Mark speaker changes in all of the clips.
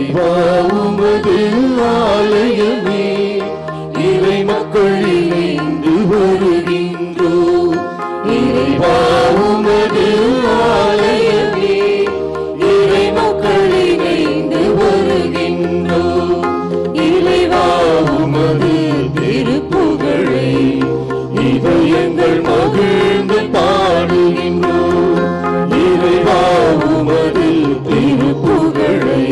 Speaker 1: இறைவா உமது ஆலயமே, இறை மக்கள் இணைந்து வருகின்றோம். இறைவா உமது ஆலயமே, இறை மக்கள் இணைந்து வருகின்றோம். இறைவா உமது திருப்புகழை இதயங்கள் மகிழ்ந்து பாடுகின்றோம். இறைவா உமது திருப்புகழை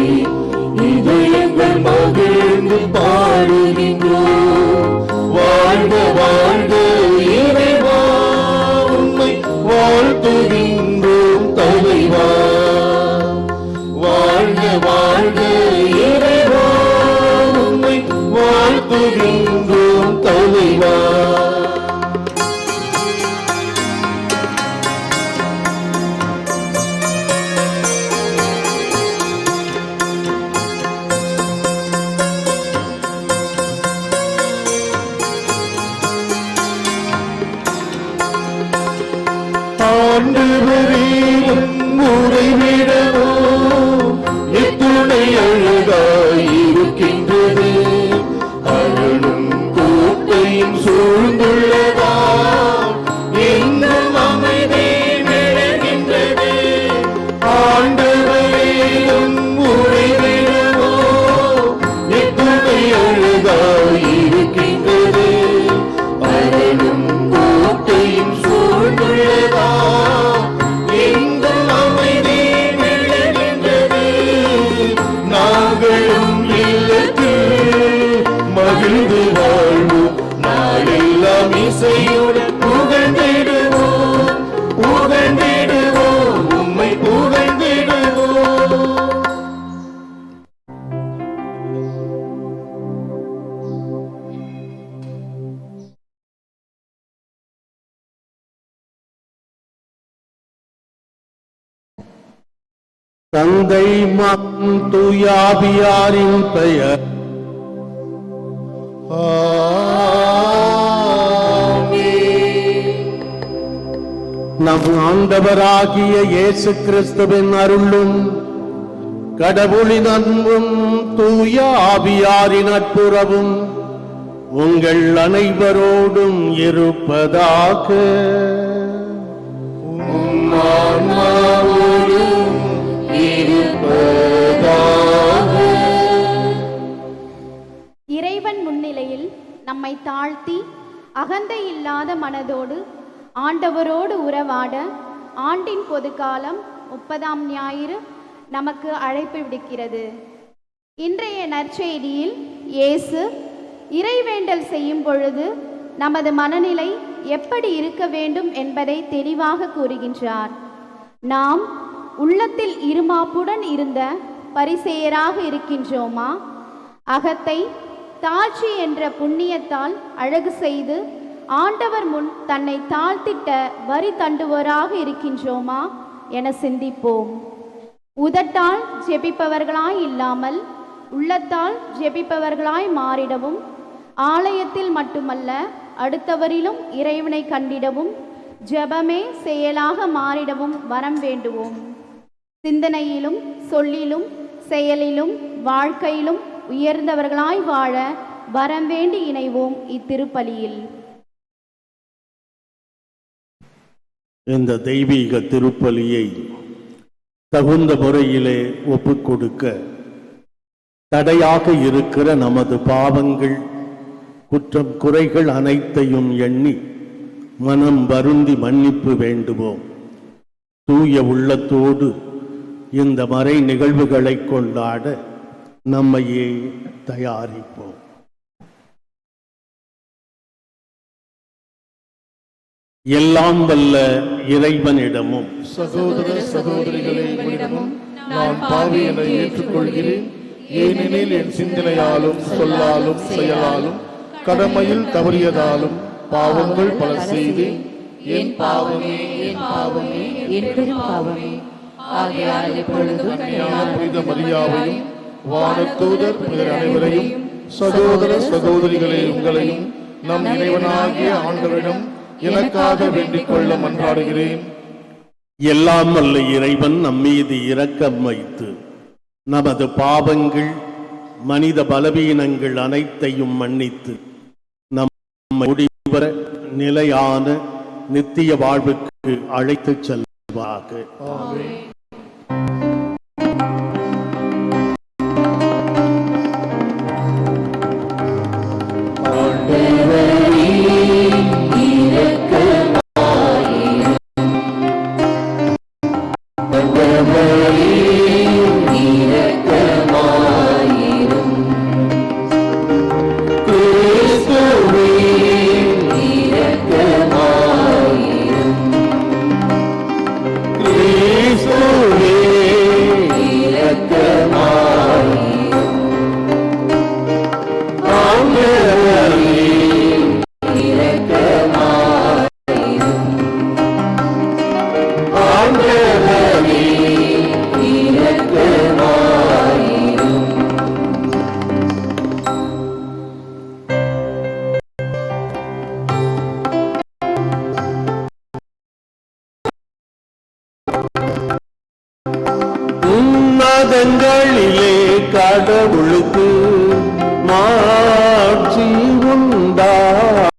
Speaker 1: இதயங்கள் மகிழ்ந்து பாடுகின்றோம். வாழ்க வாழ்க இறைவா, உம்மை வாழ்த்துகின்றோம் தலைவா. வாழ்க வாழ்க இறைவா, உம்மை வாழ்த்துகின்றோம் தலைவா. ஆண்டவரே உறைவிடமோ எத்துணை அழகாயிருக்கின்றது. அழலும் கோட்டையும் சூழ்ந்துள்ளதா இன்னும் அமைதி விளைகின்றது. ஆண்டவரே உறைவிடமோ எத்துணை அழகாயிருக்கின்றது. அழலும் கோட்டையும் சூழ்ந்துள்ளதா மகிழ்ந்து வாழ்வோம் நாளெல்லாம் இசையுடன் புகழ்ந்திடுவோம். புகழ்ந்திடுவோம் உம்மை புகழ்ந்திடுவோம். தந்தை மகன் தூயாவியாரின் பெயர் நம் ஆண்டவராகிய இயேசு கிறிஸ்துவின் அருளும் கடவுளின் அன்பும் தூய ஆவியாரின் நட்புறவும் உங்கள் அனைவரோடும் இருப்பதாக.
Speaker 2: இறைவன் முன்னிலையில் நம்மை தாழ்த்தி அகந்தை இல்லாத மனதோடு ஆண்டவரோடு உறவாட ஆண்டின் பொதுக்காலம் 30ஆம் ஞாயிறு நமக்கு அழைப்பு விடுக்கிறது. இன்றைய நற்செய்தியில் இயேசு இறைவேண்டல் செய்யும் பொழுது நமது மனநிலை எப்படி இருக்க வேண்டும் என்பதை தெளிவாக கூறுகின்றார். நாம் உள்ளத்தில் இருமாப்புடன் இருந்த பரிசேயராக இருக்கின்றோமா? அகத்தை தாழ்ச்சி என்ற புண்ணியத்தால் அழகு செய்து ஆண்டவர் முன் தன்னை தாழ்த்திட்ட வரி தண்டுவோராக இருக்கின்றோமா என சிந்திப்போம். உதட்டால் ஜெபிப்பவர்களாய் இல்லாமல் உள்ளத்தால் ஜெபிப்பவர்களாய் மாறிடவும், ஆலயத்தில் மட்டுமல்ல அடுத்தவரிலும் இறைவனை கண்டிடவும், ஜெபமே செயலாக மாறிடவும் வரம் வேண்டுவோம். சிந்தனையிலும் சொல்லிலும் செயலிலும் வாழ்க்கையிலும் உயர்ந்தவர்களாய் வாழ வரம் வேண்டி இணைவோம் இத்திருப்பலியில்.
Speaker 1: இந்த தெய்வீக திருப்பலியை தகுந்த முறையிலே ஒப்புக் கொடுக்க தடையாக இருக்கிற நமது பாவங்கள், குற்றம் குறைகள் அனைத்தையும் எண்ணி மனம் வருந்தி மன்னிப்பு வேண்டுவோம். தூய உள்ளத்தோடு இந்த மறை நிகழ்வுகளை கொண்டாட நம்மையே தயாரிப்போம். எல்லாம் வல்ல இறைவனிடமும்
Speaker 3: சகோதர சகோதரிகளிடமும் நான் பாவி என ஏற்றுக்கொள்கிறேன். ஏனெனில் என் சிந்தனையாலும் சொல்லாலும் செயலாலும் கடமையில் தவறியதாலும் பாவங்கள் பல செய்து என் பாவமே என் பாவமே என் பெரும் பாவமே. ஆகையால் எப்பொழுதும் புனித மரியாவையும் வானதூதர் புனிதர் அனைவரையும் சகோதர சகோதரிகளே உங்களையும் நம் இறைவனாகிய ஆண்டவரிடம் எனக்காக வேண்டிக் கொள்ள மன்றாடுகிறேன்.
Speaker 1: எல்லாம் வல்ல இறைவன் நம்மீது இரக்கம் வைத்து நமது பாவங்கள், மனித பலவீனங்கள் அனைத்தையும் மன்னித்து நம்மை முடிவர நிலையான நித்திய வாழ்வுக்கு அழைத்துச் செல்வாக. உன்னதங்களிலே கடவுளுக்கு மாட்சி உண்டாக.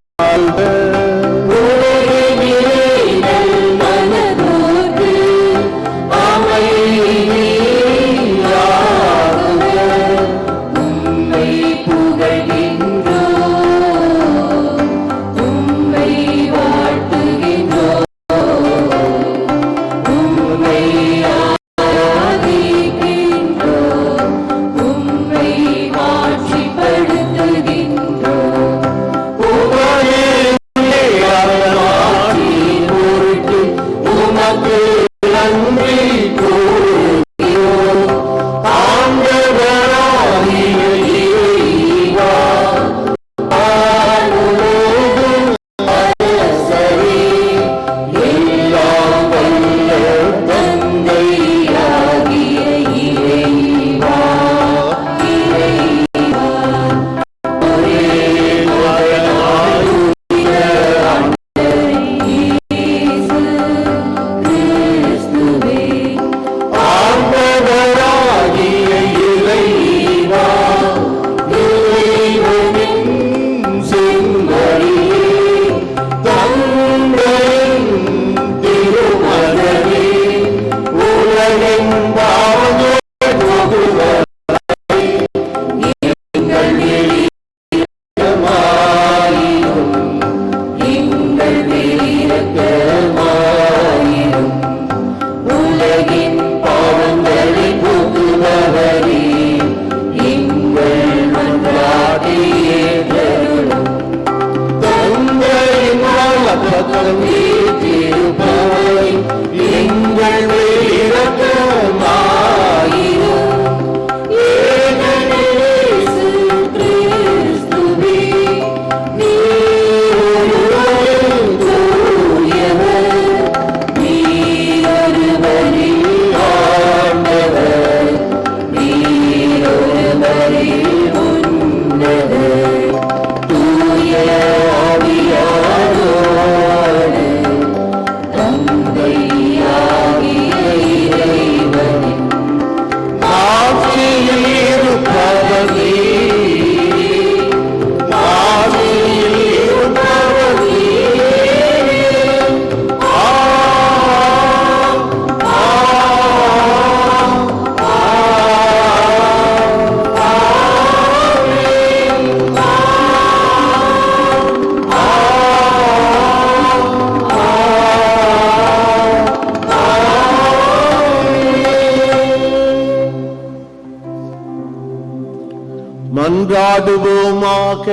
Speaker 1: மன்றாடுவோமாக.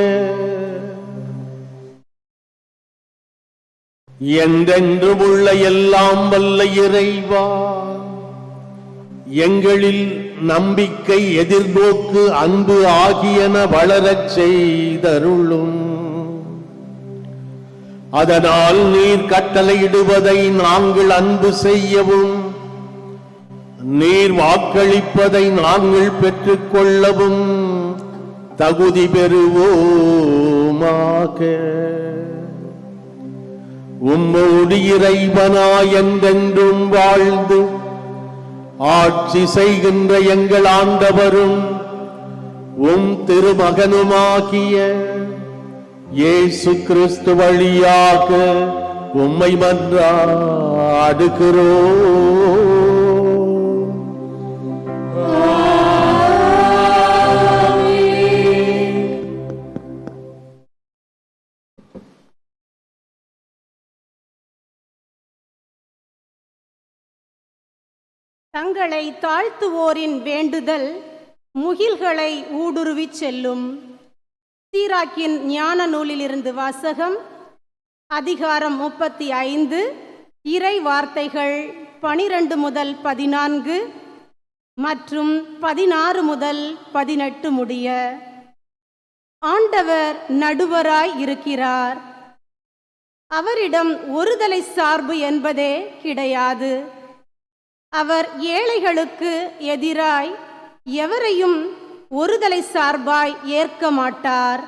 Speaker 1: என்றென்றும் உள்ள எல்லாம் வல்ல இறைவா, எங்களில் நம்பிக்கை, எதிர்நோக்கு, அன்பு ஆகியன வளரச் செய்தருளும். அதனால் நீர் கட்டளையிடுவதை நாங்கள் அன்பு செய்யவும், நீர் வாக்களிப்பதை நாங்கள் பெற்றுக்கொள்ளவும் தகுதி பெறுவோமாக. உம்மோடு இறைவனாய் என்றென்றும் வாழ்ந்து ஆட்சி செய்கின்ற எங்கள் ஆண்டவரும் உம் திருமகனுமாகிய இயேசு கிறிஸ்து வழியாக உம்மை மன்றாடுகிறோம்.
Speaker 4: தங்களை தாழ்த்துவோரின் வேண்டுதல் முகில்களை ஊடுருவிச் செல்லும். சீராக்கின் ஞான நூலிலிருந்து வாசகம். அதிகாரம் 35, இறை வார்த்தைகள் 12 முதல் 14 மற்றும் 16 முதல் 18 முடிய. ஆண்டவர் நடுவராய் இருக்கிறார். அவரிடம் ஒருதலை சார்பு என்பதே கிடையாது. அவர் ஏழைகளுக்கு எதிராய் எவரையும் ஒருதலை சார்பாய் ஏற்க மாட்டார்.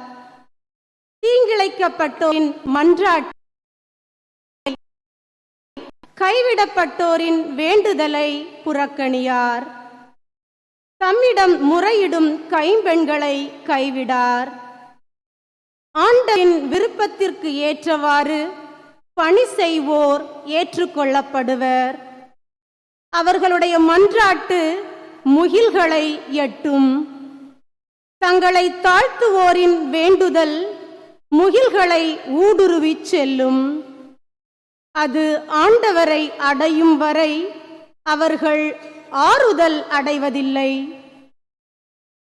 Speaker 4: தீங்கிழைக்கப்பட்டோரின் மன்றாட்டை, கைவிடப்பட்டோரின் வேண்டுதலை புறக்கணியார். தம்மிடம் முறையிடும் கைம்பெண்களை கைவிடார். ஆண்டவரின் விருப்பத்திற்கு ஏற்றவாறு பணி செய்வோர் ஏற்றுக்கொள்ளப்படுவர். அவர்களுடைய மன்றாட்டு முகில்களை எட்டும். தங்களை தாழ்த்துவோரின் வேண்டுதல் முகில்களை ஊடுருவிச் செல்லும். அது ஆண்டவரை அடையும் வரை அவர்கள் ஆறுதல் அடைவதில்லை.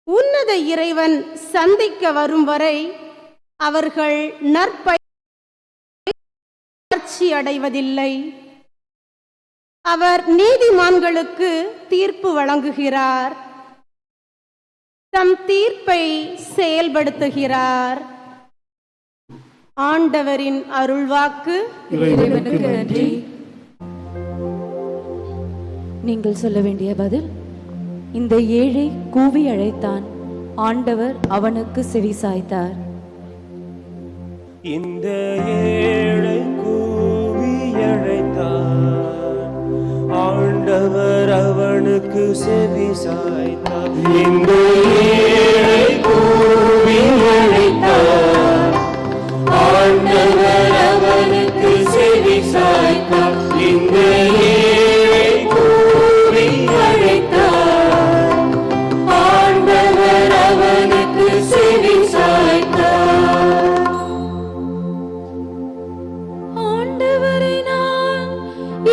Speaker 4: உன்னத இறைவன் சந்திக்க வரும் வரை அவர்கள் நற்பயிற்சி அடைவதில்லை. அவர் நீதிமான்களுக்கு தீர்ப்பு வழங்குகிறார். தம் தீர்ப்பை செயல்படுத்துகிறார். ஆண்டவரின் அருள்வாக்கு.
Speaker 5: இறைவனுக்கு நன்றி. நீங்கள் சொல்ல வேண்டிய பதில். இந்த ஏழை கூவி அழைத்தான், ஆண்டவர் அவனுக்கு செவி சாய்த்தார்.
Speaker 6: இந்த ஏழை கூவி அழைத்தான், ஆண்டவர் அவனுக்கு செவி சாய்த்தார். இந்த ஏழை கூவி அழைத்தார், ஆண்டவர் அவனுக்கு செவி சாய்த்தார். இந்த ஏழை கூவி அழைத்தார், ஆண்டவர் அவனுக்கு செவி சாய்த்தார்.
Speaker 5: ஆண்டவரை நான்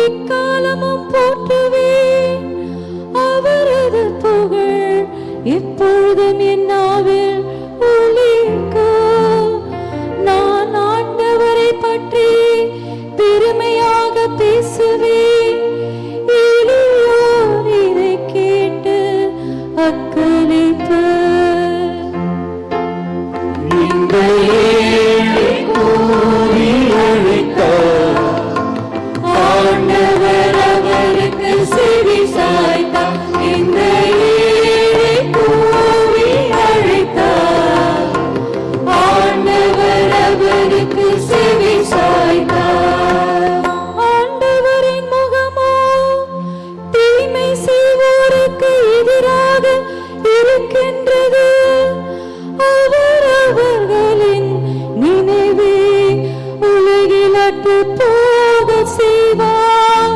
Speaker 5: இக்காலமும் போற்றுவேன், அவரது புகழ் எப்பொழுதும் என் நாவில் ஒலிக்கும். நான் ஆண்டவரை பற்றி பெருமையாக பேசுவேன், எளியோர் இதை கேட்டு அக்களிப்பர்.
Speaker 6: இந்த ஏழை கூவி அழைத்தார், ஆண்டவர் அவருக்கு செவி சாய்த்தார். இந்த ஏழை கூவி அழைத்தார், ஆண்டவர் அவருக்கு செவி சாய்த்தார்.
Speaker 5: ஆண்டவரின் முகமோ தீமை செய்வோருக்கு எதிராக இருக்கின்றது. அவர் அவர்களின் நினைவே உலகில் அற்று போக செய்வார்.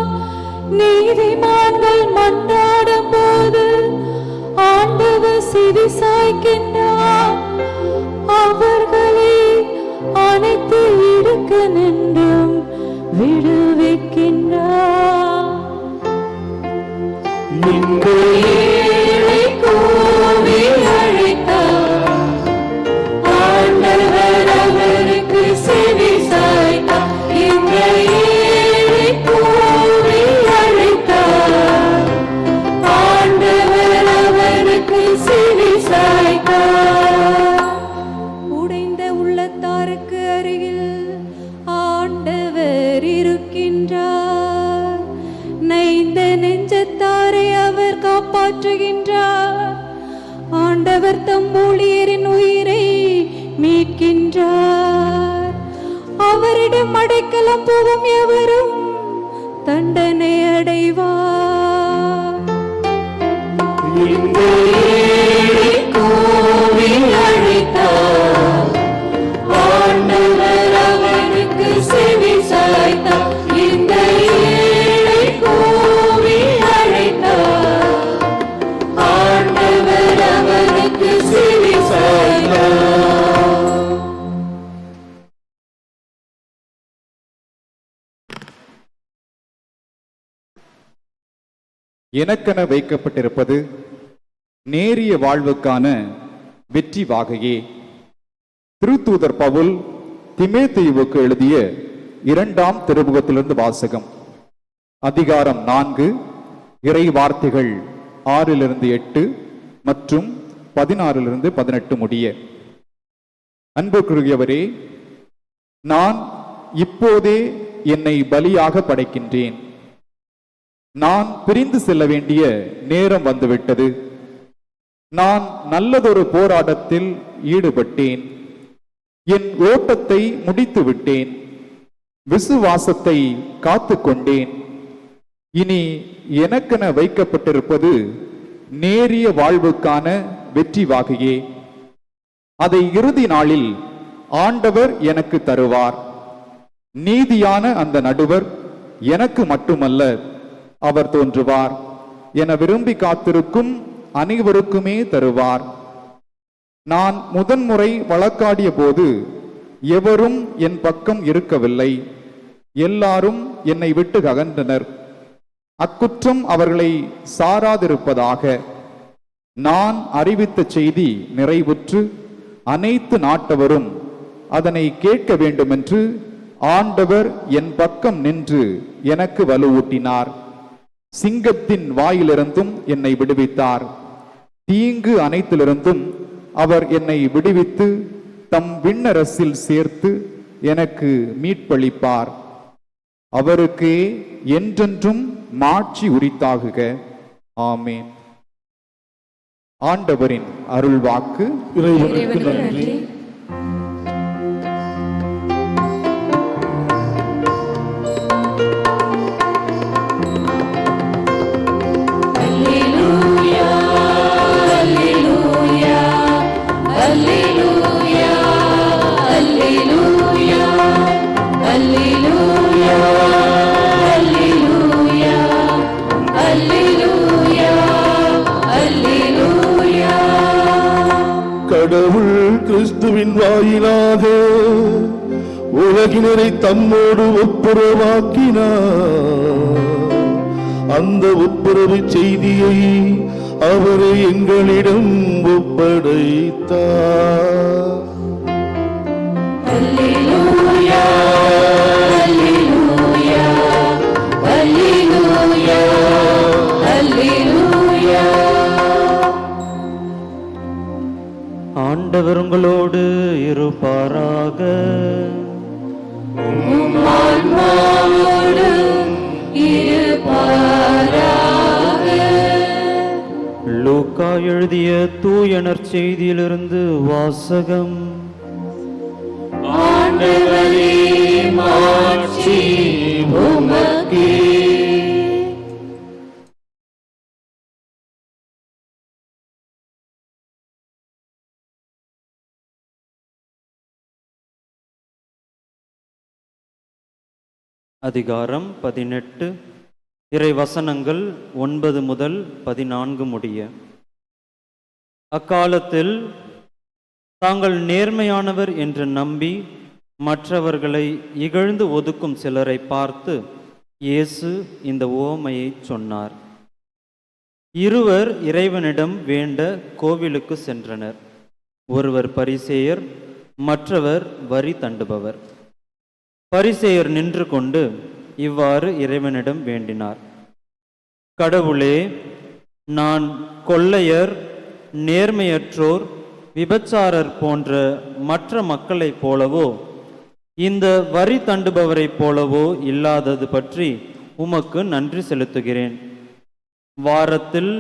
Speaker 5: நீதிமான்கள் மன்றாடும் போது ஆண்டவர் செவி சாய்க்கின்றார். அவர்களை அனைத்து இருக்க நின்றும் விடுவிக்கின்றார்.
Speaker 6: இந்த ஏழை கூவி அழைத்தார், ஆண்டவர் அவருக்கு செவி சாய்த்தார். இந்த ஏழை கூவி அழைத்தார், ஆண்டவர் அவருக்கு செவி சாய்த்தார்.
Speaker 5: உடைந்த உள்ளத்தாருக்கு அருகில் ஆண்டவர் இருக்கின்றார். நைந்த நெஞ்சத்தாரை அவர் காப்பாற்றுகின்றார். ஆண்டவர் தம் ஊழியரின் உயிரை மீட்கின்றார். அவரிடம் அடைக்கலம் போகும் எவரும் தண்டனை அடைவார்.
Speaker 7: எனக்கென வைக்கப்பட்டிருப்பது நேரிய வாழ்வுக்கான வெற்றி வாகையே. திருத்தூதர் பவுல் திமோத்தேயுவுக்கு எழுதிய 2ஆம் திருமுகத்திலிருந்து வாசகம். அதிகாரம் 4, இறை வார்த்தைகள் 6-8 மற்றும் 16-18 முடிய. அன்புக்குரியவரே, நான் இப்போதே என்னை பலியாக படைக்கின்றேன். நான் பிரிந்து செல்ல வேண்டிய நேரம் வந்துவிட்டது. நான் நல்லதொரு போராட்டத்தில் ஈடுபட்டேன். என் ஓட்டத்தை முடித்து விட்டேன். விசுவாசத்தை காத்து கொண்டேன். இனி எனக்கென வைக்கப்பட்டிருப்பது நேரிய வாழ்வுக்கான வெற்றி வாகையே. அதை இறுதி நாளில் ஆண்டவர் எனக்கு தருவார். நீதியான அந்த நடுவர் எனக்கு மட்டுமல்ல, அவர் தோன்றுவார் என விரும்பி காத்திருக்கும் அனைவருக்குமே தருவார். நான் முதன்முறை வழக்காடிய போது எவரும் என் பக்கம் இருக்கவில்லை. எல்லாரும் என்னை விட்டு அகன்றனர். அக்குற்றம் அவர்களை சாராதிருப்பதாக. நான் அறிவித்த செய்தி நிறைவுற்று அனைத்து நாட்டவரும் அதனை கேட்க வேண்டுமென்று ஆண்டவர் என் பக்கம் நின்று எனக்கு வலுவூட்டினார். சிங்கத்தின் வாயிலிருந்தும் என்னை விடுவித்தார். தீங்கு அனைத்திலிருந்தும் அவர் என்னை விடுவித்து தம் விண்ணரசில் சேர்த்து எனக்கு மீட்பளிப்பார். அவருக்கே என்றென்றும் மாட்சி உரித்தாகுக. ஆமேன். ஆண்டவரின் அருள்வாக்கு.
Speaker 3: இறைவனுக்கு நன்றி. கடவுள் கிறிஸ்துவின் வாயிலாக உலகினரை தம்மோடு ஒப்புரவாக்கினார். அந்த ஒப்புரவு செய்தியை அவர் எங்களிடம் ஒப்படைத்தார்.
Speaker 6: அல்லேலூயா, அல்லேலூயா, அல்லேலூயா, அல்லேலூயா.
Speaker 8: ஆண்டவர் உங்களோடு இருப்பாராக.
Speaker 6: உம் ஆன்மாவோடும் இருப்பாராக.
Speaker 8: லூக்கா எழுதிய தூய நற்செய்தியிலிருந்து வாசகம்.
Speaker 6: ஆண்டவரே, மாட்சி உமக்கே.
Speaker 8: அதிகாரம் 18, இறை வசனங்கள் 9 முதல் 14 முடிய. அக்காலத்தில் தாங்கள் நேர்மையானவர் என்று நம்பி மற்றவர்களை இகழ்ந்து ஒதுக்கும் சிலரை பார்த்து இயேசு இந்த உவமையை சொன்னார். இருவர் இறைவனிடம் வேண்ட கோவிலுக்கு சென்றனர். ஒருவர் பரிசேயர், மற்றவர் வரி தண்டுபவர். பரிசேயர் நின்று கொண்டு இவ்வாறு இறைவனிடம் வேண்டினார்: கடவுளே, நான் கொள்ளையர், நேர்மையற்றோர், விபச்சாரர் போன்ற மற்ற மக்களைப் போலவோ இந்த வரி தண்டுபவரைப் போலவோ இல்லாதது பற்றி உமக்கு நன்றி செலுத்துகிறேன். வாரத்தில்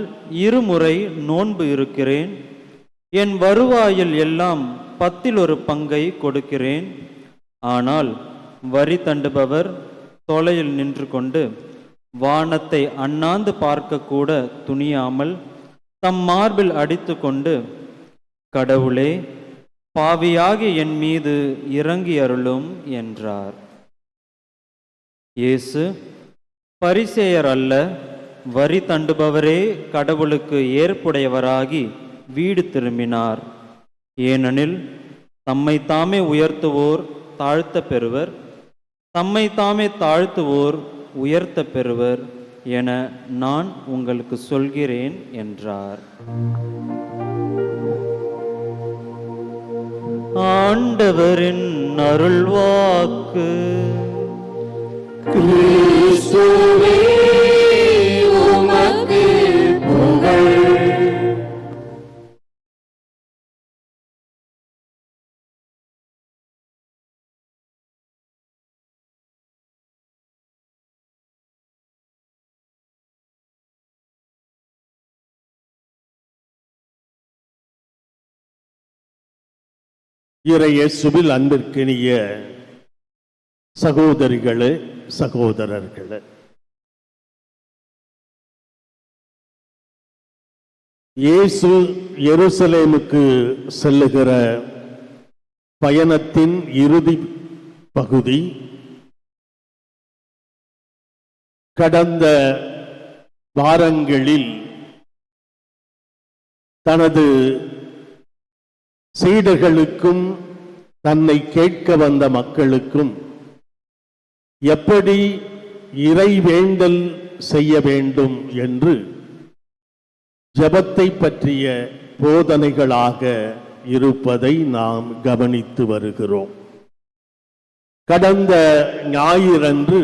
Speaker 8: 2 முறை நோன்பு இருக்கிறேன். என் வருவாயில் எல்லாம் 10 பங்கை கொடுக்கிறேன். ஆனால் வரி தண்டுபவர் தொலையில் நின்று கொண்டு வானத்தை அண்ணாந்து பார்க்க கூட துணியாமல் தம் மார்பில் அடித்து கொண்டு, கடவுளே, பாவியாகி என் மீது இறங்கி அருளும் என்றார். இயேசு, பரிசேயர் அல்ல, வரி தண்டுபவரே கடவுளுக்கு ஏற்புடையவராகி வீடு திரும்பினார். ஏனெனில் தம்மை தாமே உயர்த்துவோர் தாழ்த்த பெறுவர், தம்மை தாமே தாழ்த்துவோர் உயர்த்த பெறுவர் என நான் உங்களுக்கு சொல்கிறேன் என்றார். ஆண்டவரின் அருள்வாக்கு.
Speaker 6: கிறிஸ்துவே உமக்கு புகழ்.
Speaker 1: இறை இயேசுவில் அன்பிற்கினிய சகோதரிகளே, சகோதரர்களே, இயேசு எருசலேமுக்கு செல்லுகிற பயணத்தின் இறுதி பகுதி கடந்த வாரங்களில் தனது சீடர்களுக்கும் தன்னை கேட்க வந்த மக்களுக்கும் எப்படி இறைவேண்டல் செய்ய வேண்டும் என்று ஜெபத்தை பற்றிய போதனைகளாக இருப்பதை நாம் கவனித்து வருகிறோம். கடந்த ஞாயிறன்று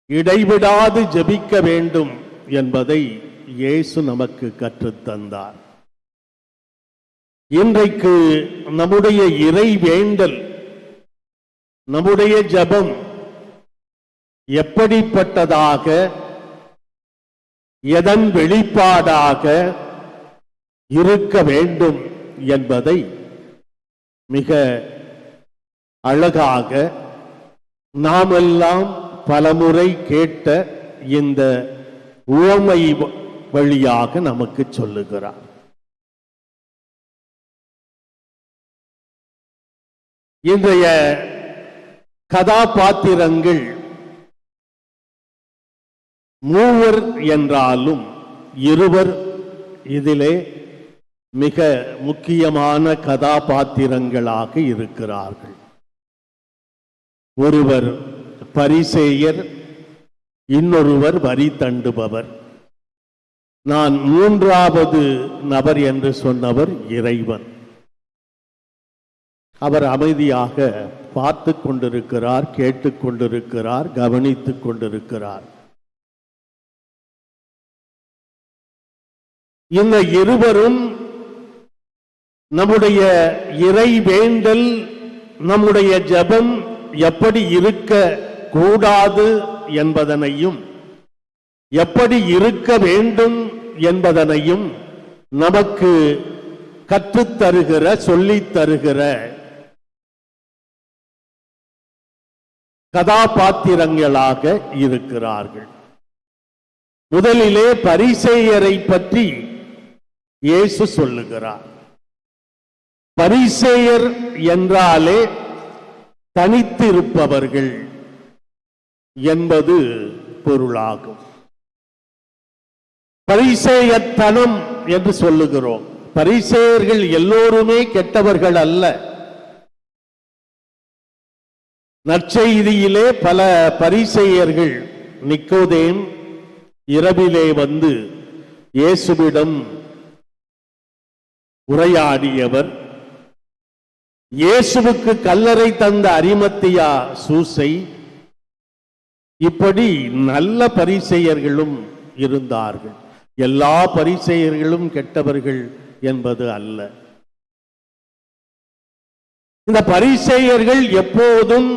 Speaker 1: இடைவிடாது ஜெபிக்க வேண்டும் என்பதை இயேசு நமக்கு கற்றுத்தந்தார். இன்றைக்கு நம்முடைய இறை வேண்டல், நம்முடைய ஜெபம் எப்படிப்பட்டதாக, எதன் வெளிப்பாடாக இருக்க வேண்டும் என்பதை மிக அழகாக நாமெல்லாம் பலமுறை கேட்ட இந்த உவமை வழியாக நமக்கு சொல்லுகிறார். இன்றைய கதாபாத்திரங்கள் மூவர் என்றாலும் இருவர் இதிலே மிக முக்கியமான கதாபாத்திரங்களாக இருக்கிறார்கள். ஒருவர் பரிசேயர், இன்னொருவர் வரி தண்டுபவர். நான் மூன்றாவது நபர் என்று சொன்னவர் இறைவன். அவர் அமைதியாக பார்த்து கொண்டிருக்கிறார், கேட்டுக் கொண்டிருக்கிறார், கவனித்துக் கொண்டிருக்கிறார். இந்த இருவரும் நம்முடைய இறை வேண்டல், நம்முடைய ஜெபம் எப்படி இருக்க கூடாது என்பதனையும், எப்படி இருக்க வேண்டும் என்பதனையும் நமக்கு கற்றுத்தருகிற, சொல்லித் தருகிற கதாபாத்திரங்களாக இருக்கிறார்கள். முதலிலே பரிசேயரை பற்றி இயேசு சொல்லுகிறார். பரிசேயர் என்றாலே தனித்திருப்பவர்கள் என்பது பொருளாகும். பரிசேயத்தனம் என்று சொல்லுகிறோம். பரிசேயர்கள் எல்லோருமே கெட்டவர்கள் அல்ல. நற்செய்தியிலே பல பரிசேயர்கள், நிக்கோதேம் இரவிலே வந்து இயேசுவிடம் உரையாடியவர், இயேசுவுக்கு கல்லறை தந்த அரிமத்தியா சூசை, இப்படி நல்ல பரிசேயர்களும் இருந்தார்கள். எல்லா பரிசேயர்களும் கெட்டவர்கள் என்பது அல்ல. இந்த பரிசேயர்கள் எப்போதும்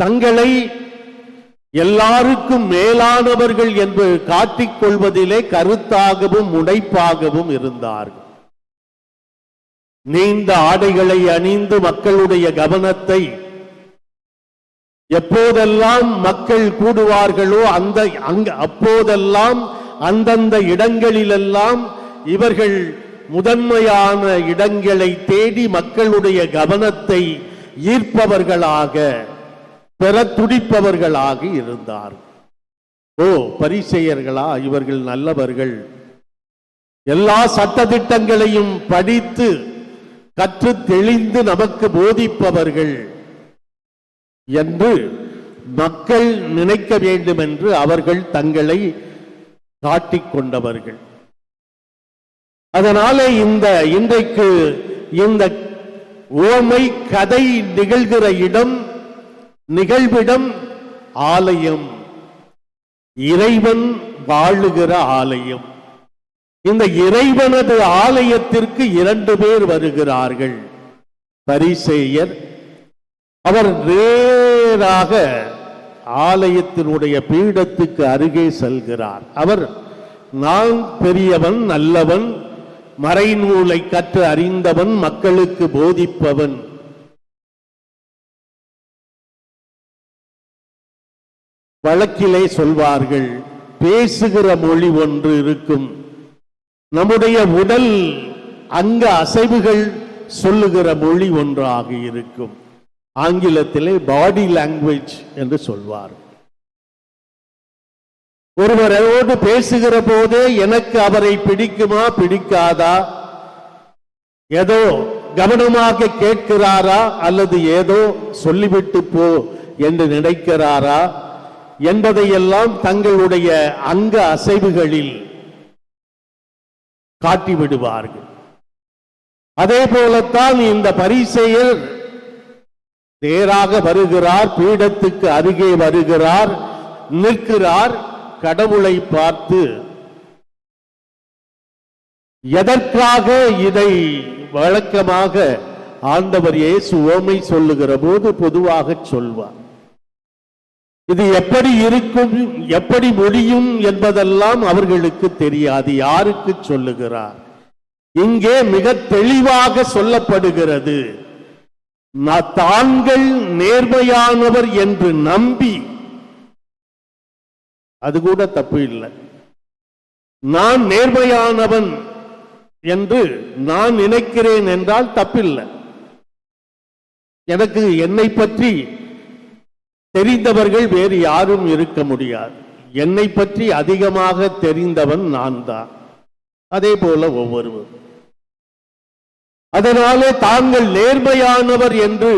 Speaker 1: தங்களை எல்லாருக்கும் மேலானவர்கள் என்று காட்டிக்கொள்வதிலே கருத்தாகவும் முனைப்பாகவும் இருந்தார்கள். நீண்ட ஆடைகளை அணிந்து மக்களுடைய கவனத்தை எப்போதெல்லாம் மக்கள் கூடுவார்களோ அப்போதெல்லாம் அந்தந்த இடங்களிலெல்லாம் இவர்கள் முதன்மையான இடங்களை தேடி மக்களுடைய கவனத்தை ஈர்ப்பவர்களாக, பெற துடிப்பவர்களாக இருந்தார். ஓ, பரிசேயர்களா, இவர்கள் நல்லவர்கள், எல்லா சட்டதிட்டங்களையும் படித்து கற்று தெளிந்து நமக்கு போதிப்பவர்கள் என்று மக்கள் நினைக்க வேண்டும் என்று அவர்கள் தங்களை காட்டிக்கொண்டவர்கள். அதனால இன்றைக்கு இந்த உவமை கதை நிகழ்கிற நிகழ்விடம் ஆலயம், இறைவன் வாழுகிற ஆலயம். இந்த இறைவனது ஆலயத்திற்கு 2 பேர் வருகிறார்கள். பரிசேயர், அவர் நேராக ஆலயத்தினுடைய பீடத்துக்கு அருகே செல்கிறார். அவர், நான் பெரியவன், நல்லவன், மறைநூலை கற்று அறிந்தவன், மக்களுக்கு போதிப்பவன், வழக்கிலே சொல்வார்கள், பேசுகிற மொழி ஒன்று இருக்கும், நம்முடைய உடல் அங்க அசைவுகள் சொல்லுகிற மொழி ஒன்றாக இருக்கும். ஆங்கிலத்திலே பாடி லாங்குவேஜ் என்று சொல்வார். ஒருவரோடு பேசுகிற போதே எனக்கு அவரை பிடிக்குமா பிடிக்காதா, ஏதோ கவனமாக கேட்கிறாரா அல்லது ஏதோ சொல்லிவிட்டு போ என்று நினைக்கிறாரா என்பதையெல்லாம் தங்களுடைய அங்க அசைவுகளில் காட்டிவிடுவார்கள். அதே போலத்தான் இந்த பரிசேயர் நேராக வருகிறார், பீடத்துக்கு அருகே வருகிறார், நிற்கிறார், கடவுளை பார்த்து எதற்காக இதை வழக்கமாக ஆண்டவர் இயேசு உவமை சொல்லுகிற போது பொதுவாக சொல்வார். இது எப்படி இருக்கும், எப்படி முடியும் என்பதெல்லாம் அவர்களுக்கு தெரியாது. யாருக்கு சொல்லுகிறார்? இங்கே மிக தெளிவாக சொல்லப்படுகிறது, தாங்கள் நேர்மையானவர் என்று நம்பி, அது கூட தப்பு இல்லை, நான் நேர்மையானவன் என்று நான் நினைக்கிறேன் என்றால் தப்பில்லை. எனக்கு என்னை பற்றி தெரிந்தவர்கள் வேறு யாரும் இருக்க முடியாது. என்னை பற்றி அதிகமாக தெரிந்தவன் நான் தான். அதே போல ஒவ்வொருவரும். அதனாலே தாங்கள் நேர்மையானவர் என்று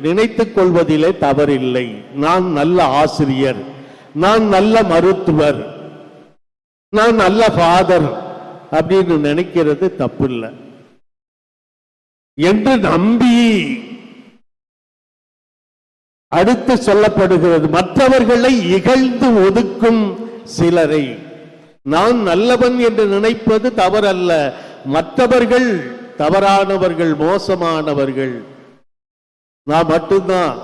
Speaker 1: நினைத்துக் கொள்வதிலே தவறில்லை. நான் நல்ல ஆசிரியர், நான் நல்ல மருத்துவர், நான் நல்ல ஃபாதர் அப்படின்னு நினைக்கிறது தப்பில்லை என்று நம்பி அடுத்து சொல்லப்படுகிறது, மற்றவர்களை இகழ்ந்து ஒதுக்கும் சிலரை. நான் நல்லவன் என்று நினைப்பது தவறல்ல, மற்றவர்கள் தவறானவர்கள், மோசமானவர்கள், நான் மட்டும்தான்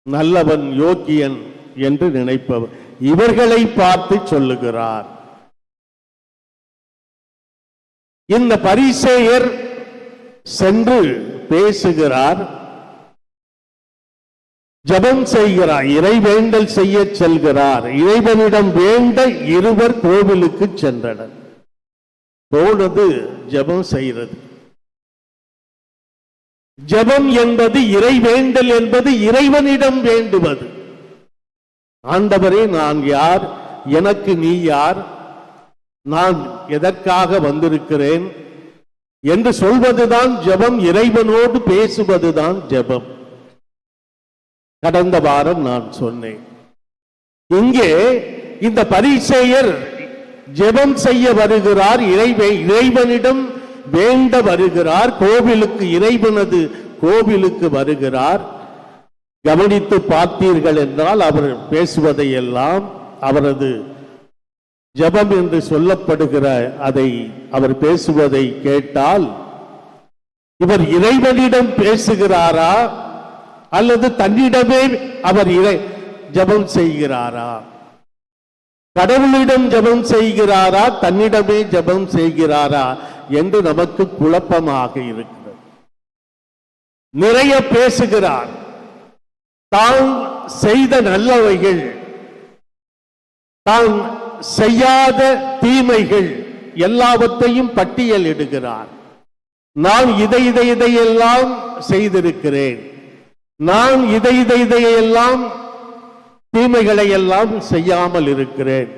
Speaker 1: நல்லவன், யோக்கியன் என்று நினைப்பவர், இவர்களை பார்த்து சொல்லுகிறார். இந்த பரிசேயர் சென்று பேசுகிறார், ஜெபம் செய்கிறார், இறைவேண்டல் செய்ய செல்கிறார். இறைவனிடம் வேண்ட இருவர் கோவிலுக்கு சென்றனர். போனது ஜெபம் செய்கிறது. ஜெபம் என்பது, இறைவேண்டல் என்பது இறைவனிடம் வேண்டுவது. ஆண்டவரே, நான் யார், எனக்கு நீ யார், நான் எதற்காக வந்திருக்கிறேன் என்று சொல்வதுதான் ஜெபம். இறைவனோடு பேசுவதுதான் ஜெபம். கடந்த வாரம் நான் சொன்னேன். இங்கே இந்த பரிசேயர் ஜெபம் செய்ய வருகிறார், இறைவனிடம் வேண்ட வருகிறார், கோவிலுக்கு, இறைவனது கோவிலுக்கு வருகிறார். கவனித்து பார்த்தீர்கள் என்றால் அவர் பேசுவதை எல்லாம், அவரது ஜெபம் என்று சொல்லப்படுகிற அதை அவர் பேசுவதை கேட்டால், இவர் இறைவனிடம் பேசுகிறாரா அல்லது தன்னிடமே அவர் ஜெபம் செய்கிறாரா, கடவுளிடம் ஜெபம் செய்கிறாரா, தன்னிடமே ஜெபம் செய்கிறாரா என்று நமக்கு குழப்பமாக இருக்கிறது. நிறைய பேசுகிறார், தான் செய்த நல்லவைகள், தான் செய்யாத தீமைகள் எல்லாவற்றையும் பட்டியலிடுகிறார். நான் இதையெல்லாம் செய்திருக்கிறேன், நான் இதையெல்லாம் தீமைகளை எல்லாம் செய்யாமல் இருக்கிறேன்,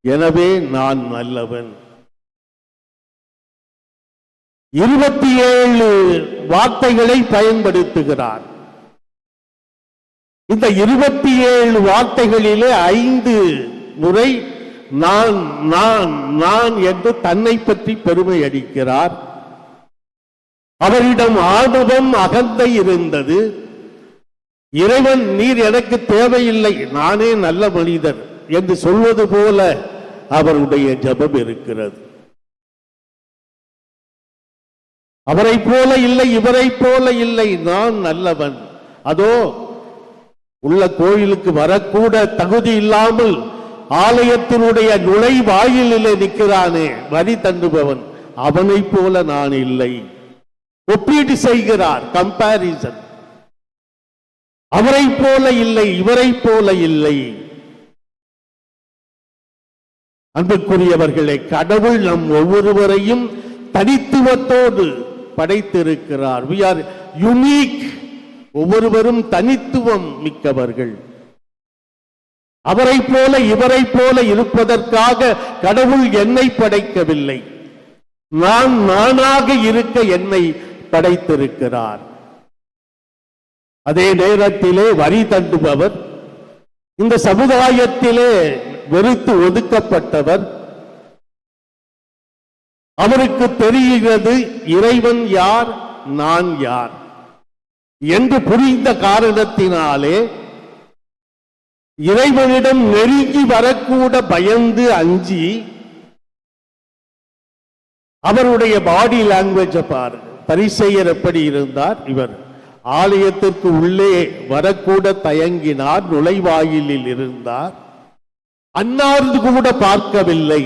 Speaker 1: எனவே நான் நல்லவன். 27 வார்த்தைகளை பயன்படுத்துகிறார். இந்த 27 வார்த்தைகளிலே 5 முறை நான் நான் நான் என்று தன்னை பற்றி பெருமை அடிக்கிறார். அவரிடம் ஆணவம் அகந்தை இருந்தது. இறைவன் நீர் எனக்கு தேவையில்லை, நானே நல்ல மனிதர் என்று சொல்வது போல அவருடைய ஜெபம் இருக்கிறது. அவரை போல இல்லை, இவரை போல இல்லை, நான் நல்லவன். அதோ உள்ள கோயிலுக்கு வரக்கூட தகுதி இல்லாமல் ஆலயத்தினுடைய நுழைவாயிலே நிற்கிறானே வரி தண்டுபவன், அவனை போல நான் இல்லை. ஒப்பீடு செய்கிறார், கம்பாரிசன். அவரை போல இல்லை, இவரை போல இல்லை. அன்புக்குரியவர்களே, கடவுள் நம் ஒவ்வொருவரையும் தனித்துவத்தோடு படைத்திருக்கிறார். we are unique. ஒவ்வொருவரும் தனித்துவம் மிக்கவர்கள். அவரை போல இவரை போல இருப்பதற்காக கடவுள் என்னை படைக்கவில்லை. நான் நானாக இருக்க என்னை படைத்திருக்கிறார். அதே நேரத்திலே வரி தண்டுபவர், இந்த சமுதாயத்திலே வெறுத்து ஒதுக்கப்பட்டவர். அவருக்கு தெரிகிறது இறைவன் யார், நான் யார் என்று புரிந்த காரணத்தினாலே இறைவனிடம் நெருங்கி வரக்கூட பயந்து அஞ்சி, அவருடைய பாடி லாங்குவேஜ் பாருங்க. பரிசேயர் எப்படி இருந்தார், இவர் ஆலயத்திற்கு உள்ளே வரக்கூட தயங்கினார், நுழைவாயிலில் இருந்தார், அன்னார்ந்து கூட பார்க்கவில்லை,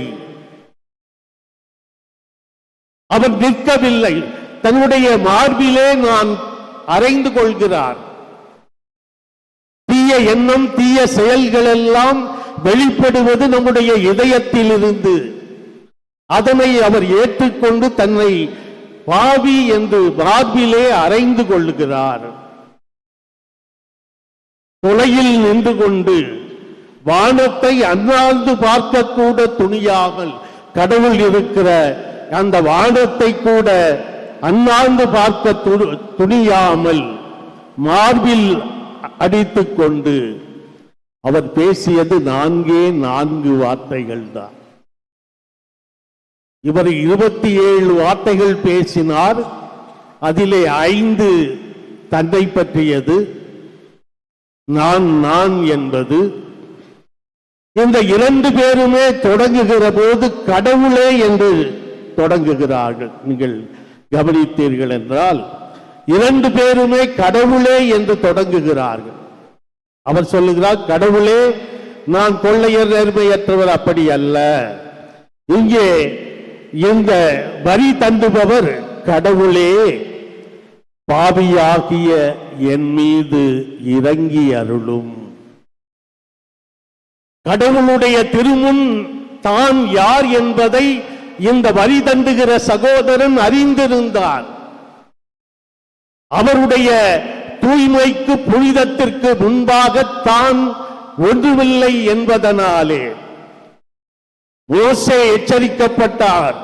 Speaker 1: அவர் நிற்கவில்லை, தன்னுடைய மார்பிலே நான் அறைந்து கொள்கிறார். தீய எண்ணம், தீய செயல்கள் எல்லாம் வெளிப்படுவது நம்முடைய இதயத்தில் இருந்து. அதனை அவர் ஏற்றுக்கொண்டு தன்னை பாவி என்று மார்பிலே அறைந்து கொள்ளுகிறார். தொலையில் நின்று கொண்டு வானத்தை அண்ணாந்து பார்க்கக்கூட துணியாமல், கடவுள் இருக்கிற அந்த வானத்தை கூட அண்ணாந்து பார்க்க துணியாமல் மார்பில் அடித்துக் கொண்டு அவர் பேசியது 4 வார்த்தைகள் தான். இவர் 27 வார்த்தைகள் பேசினார். அதிலே 5 தன்னை பற்றியது, நான் நான் என்பது. இந்த 2 பேருமே தொடங்குகிற போது கடவுளே என்று தொடங்குகிறார்கள். நீங்கள் கவனித்தீர்கள் என்றால் 2 பேருமே கடவுளே என்று தொடங்குகிறார்கள். அவர் சொல்லுகிறார், கடவுளே நான் கொள்ளையர் நேர்மையற்றவர், அப்படி அல்ல. இங்கே இந்த வரி தண்டுபவர், கடவுளே பாவியாகிய என் மீது இறங்கி அருளும். கடவுளுடைய திருமுன் தான் யார் என்பதை இந்த வரி தண்டுகிற சகோதரன் அறிந்திருந்தார். அவருடைய தூய்மைக்கு, புனிதத்திற்கு முன்பாக தான் ஒன்றுமில்லை என்பதனாலே மோசே எச்சரிக்கப்பட்டார்.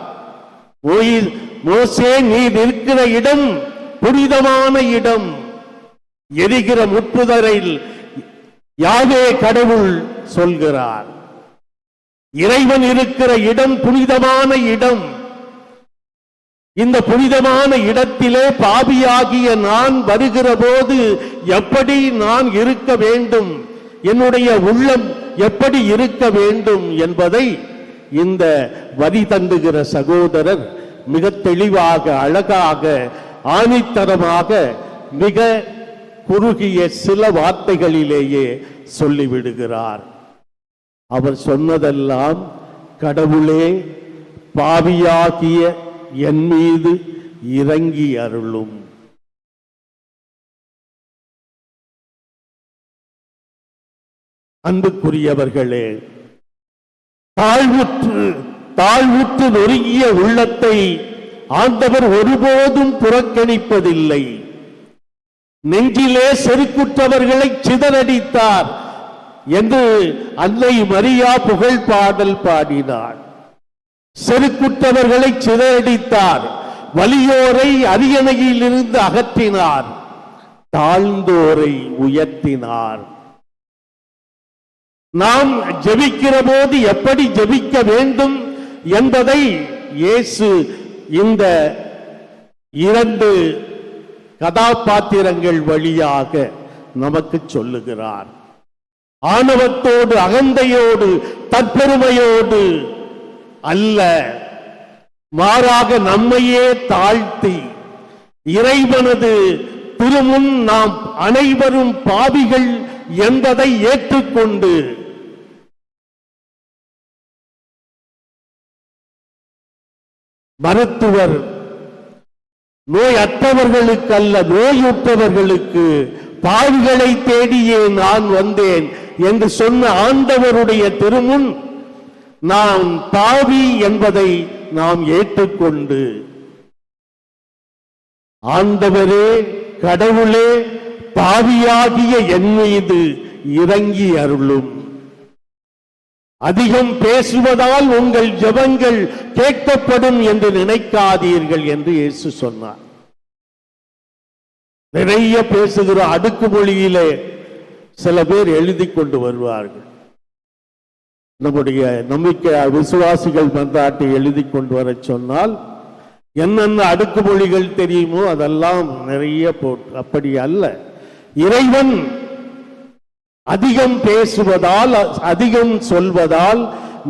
Speaker 1: மோசே, நீ நிற்கிற இடம் புனிதமான இடம். எரிகிற முட்புதரில் யாவே கடவுள் சொல்கிறார், இறைவன் இருக்கிற இடம் புனிதமான இடம். இந்த புனிதமான இடத்திலே பாவியாகிய நான் வருகிற போது எப்படி நான் இருக்க வேண்டும், என்னுடைய உள்ளம் எப்படி இருக்க வேண்டும் என்பதை இந்த வரி தண்டுகிற சகோதரர் மிக தெளிவாக, அழகாக, ஆணித்தரமாக, மிக குறுகிய சில வார்த்தைகளிலேயே சொல்லிவிடுகிறார். அவர் சொன்னதெல்லாம், கடவுளே பாவியாகிய என் மீது இறங்கி அருளும். அன்புக்குரியவர்களே, தாழ்வுற்று நொறுங்கிய உள்ளத்தை ஆண்டவர் ஒருபோதும் புறக்கணிப்பதில்லை. நெஞ்சிலே செருக்குற்றவர்களை சிதறடித்தார் என்று அன்னை மரியா புகழ் பாடல் பாடினார். செருக்குற்றவர்களை சிதறடித்தார், வலியோரை அரியணையில் இருந்து அகற்றினார், தாழ்ந்தோரை உயர்த்தினார். நாம் ஜெபிக்கிற போது எப்படி ஜெபிக்க வேண்டும் என்பதை இயேசு இந்த 2 கதாபாத்திரங்கள் வழியாக நமக்கு சொல்லுகிறார். ஆணவத்தோடு, அகந்தையோடு, தற்பெருமையோடு அல்ல, மாறாக நம்மையே தாழ்த்தி இறைவனது திருமுன் நாம் அனைவரும் பாவிகள் என்பதை ஏற்றுக்கொண்டு மருத்துவர் நோயற்றவர்களுக்கு அல்ல, நோயுற்றவர்களுக்கு பாவிகளை தேடியே நான் வந்தேன் என்று சொன்ன ஆண்டவருடைய திருமுன் நாம் பாவி என்பதை நாம் ஏற்றுக்கொண்டு, ஆண்டவரே, கடவுளே, பாவியாகிய என் மீது இறங்கி அருளும். அதிகம் பேசுவதால் உங்கள் ஜெபங்கள் கேட்கப்படும் என்று நினைக்காதீர்கள் என்று இயேசு சொன்னார். நிறைய பேசுகிற அடுக்குமொழியிலே சில பேர் எழுதி கொண்டு வருவார்கள். நம்முடைய நம்பிக்கை விசுவாசிகள் மன்றாட்டை எழுதி கொண்டு வர சொன்னால் என்னென்ன அடுக்குமொழிகள் தெரியுமோ அதெல்லாம் நிறைய போட்டு, அப்படி அல்ல. இறைவன் அதிகம் பேசுவதால், அதிகம் சொல்வதால்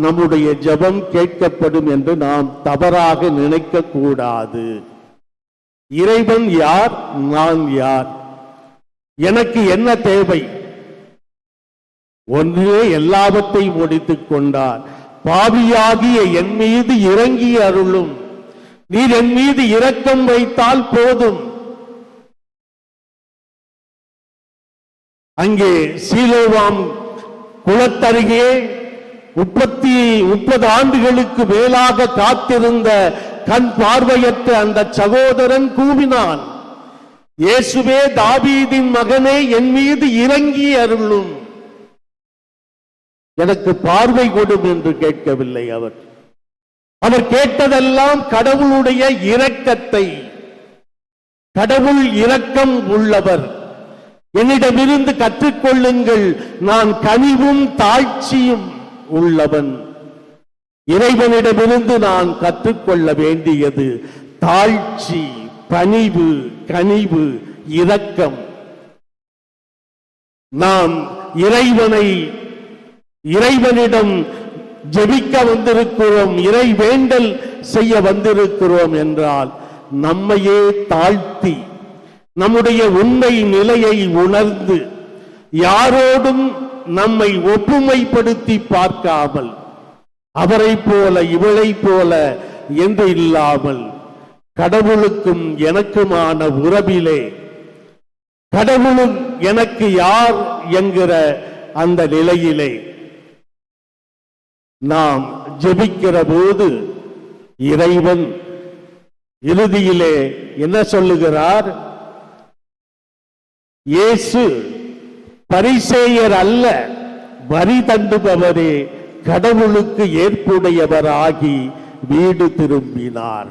Speaker 1: நம்முடைய ஜெபம் கேட்கப்படும் என்று நாம் தவறாக நினைக்க கூடாது. இறைவன் யார், நான் யார், எனக்கு என்ன தேவை? ஒன்றே எல்லாவற்றையும் முடித்துக் கொண்டார். பாவியாகிய என் மீது இறங்கி அருளும். நீர் என் மீது இரக்கம் வைத்தால் போதும். அங்கே சீலோவாம் குளத்தருகே 30 ஆண்டுகளுக்கு மேலாக காத்திருந்த கண் பார்வையற்ற அந்த சகோதரன் கூவினான், இயேசுவே, தாவீதின் மகனே, என் மீது இறங்கி அருளும், எனக்கு பார்வை கொடும் என்று கேட்கவில்லை. அவர் கேட்டதெல்லாம் கடவுளுடைய இரக்கத்தை. கடவுள் இரக்கம் உள்ளவர். என்னிடமிருந்து கற்றுக்கொள்ளுங்கள், நான் கனிவும் தாழ்ச்சியும் உள்ளவன். இறைவனிடமிருந்து நான் கற்றுக்கொள்ள வேண்டியது தாழ்ச்சி, பணிவு, கனிவு, இரக்கம். நாம் இறைவனிடம் ஜெபிக்க வந்திருக்கிறோம், இறை வேண்டல் செய்ய வந்திருக்கிறோம் என்றால் நம்மையே தாழ்த்தி, நம்முடைய உண்மை நிலையை உணர்ந்து, யாரோடும் நம்மை ஒப்புமைப்படுத்தி பார்க்காமல், அவரை போல இவளை போல என்று இல்லாமல், கடவுளுக்கும் எனக்குமான உறவிலே, கடவுளும் எனக்கு யார் என்கிற அந்த நிலையிலே நாம் ஜெபிக்கிற போது இறைவன் இறுதியிலே என்ன சொல்லுகிறார்? இயேசு பரிசேயர் அல்ல, வரி தண்டுபவரே, கடவுளுக்கு ஏற்புடையவராகி வீடு திரும்பினார்.